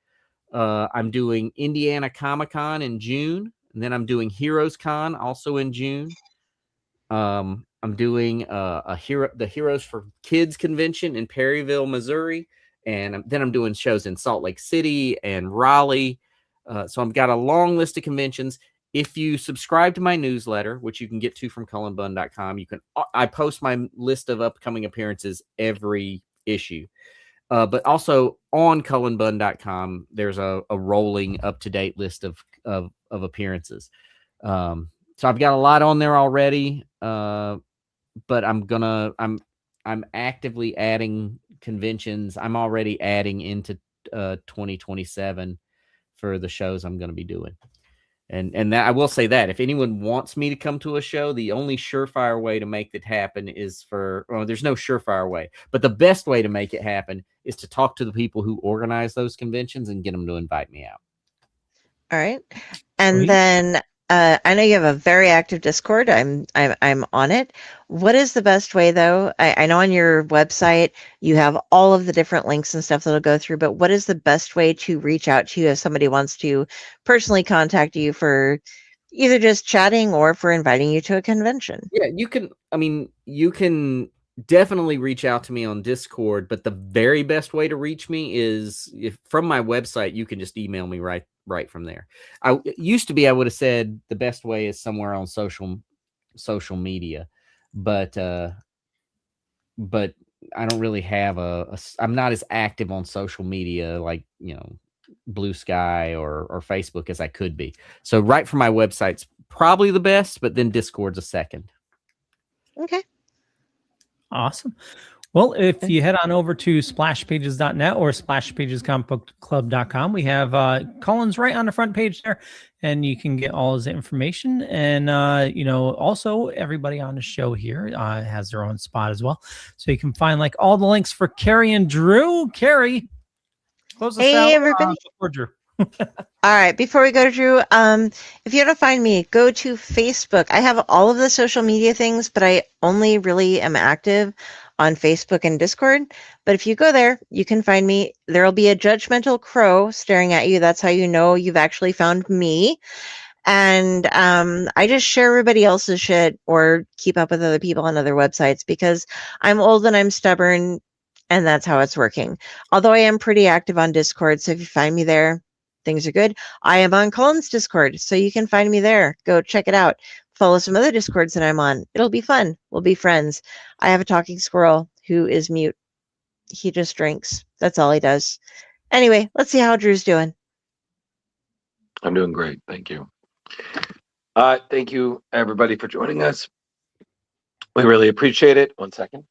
I'm doing Indiana Comic-Con in June, and then I'm doing Heroes Con also in June. I'm doing the Heroes for Kids convention in Perryville, Missouri. And then I'm doing shows in Salt Lake City and Raleigh. So I've got a long list of conventions. If you subscribe to my newsletter, which you can get to from cullenbunn.com, I post my list of upcoming appearances every issue. But also on cullenbunn.com, there's a rolling up-to-date list of appearances. So I've got a lot on there already. But I'm actively adding conventions. I'm already adding into 2027 for the shows I'm going to be doing. And that, I will say that if anyone wants me to come to a show, the only surefire way to make it happen is there's no surefire way, but the best way to make it happen is to talk to the people who organize those conventions and get them to invite me out. All right. And then I know you have a very active Discord. I'm on it. What is the best way though? I know on your website you have all of the different links and stuff that'll go through, but what is the best way to reach out to you if somebody wants to personally contact you for either just chatting or for inviting you to a convention? Yeah, you can definitely reach out to me on Discord, but the very best way to reach me is from my website. You can just email me right from there. I would have said the best way is somewhere on social media, but I don't really have I'm not as active on social media like Blue Sky or Facebook as I could be. So right from my website's probably the best, but then Discord's a second. Okay. Awesome. Well, if you head on over to splashpages.net or splashpagescomicbookclub.com, we have Cullen's right on the front page there, and you can get all his information. And, also everybody on the show here has their own spot as well. So you can find like all the links for Carrie and Drew. Carrie, close us out. Hey, everybody. Before Drew. All right, before we go to Drew, if you want to find me, go to Facebook. I have all of the social media things, but I only really am active on Facebook and Discord. But if you go there, you can find me. There'll be a judgmental crow staring at you. That's how you know you've actually found me. And I just share everybody else's shit or keep up with other people on other websites because I'm old and I'm stubborn, and that's how it's working. Although I am pretty active on Discord, so if you find me there, things are good. I am on Cullen's Discord, so you can find me there. Go check it out. Follow some other Discords that I'm on. It'll be fun. We'll be friends. I have a talking squirrel who is mute. He just drinks. That's all he does. Anyway, let's see how Drew's doing. I'm doing great. Thank you. Thank you, everybody, for joining us. We really appreciate it. 1 second.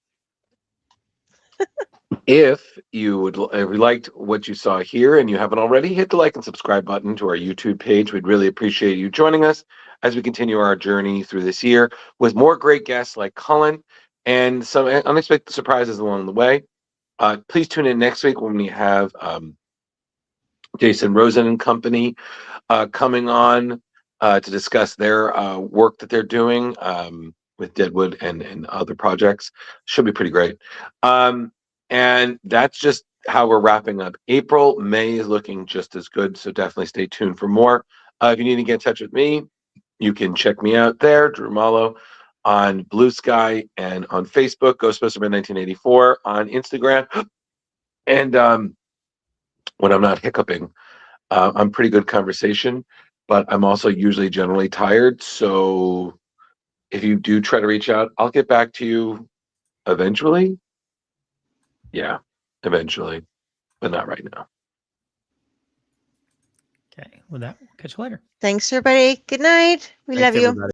If you liked what you saw here and you haven't already, hit the like and subscribe button to our YouTube page. We'd really appreciate you joining us as we continue our journey through this year with more great guests like Cullen and some unexpected surprises along the way. Please tune in next week when we have Jason Rosen and company coming on to discuss their work that they're doing with Deadwood and other projects. Should be pretty great. And that's just how we're wrapping up April. May is looking just as good, so definitely stay tuned for more. If you need to get in touch with me, you can check me out there, Drew Malo, on Blue Sky and on Facebook, Ghostbusterman 1984 on Instagram. And when I'm not hiccuping, I'm pretty good conversation, but I'm also usually generally tired. So if you do try to reach out, I'll get back to you eventually. Yeah, eventually, but not right now. Okay, with that, we'll catch you later. Thanks, everybody. Good night. We Thanks, love you. everybody.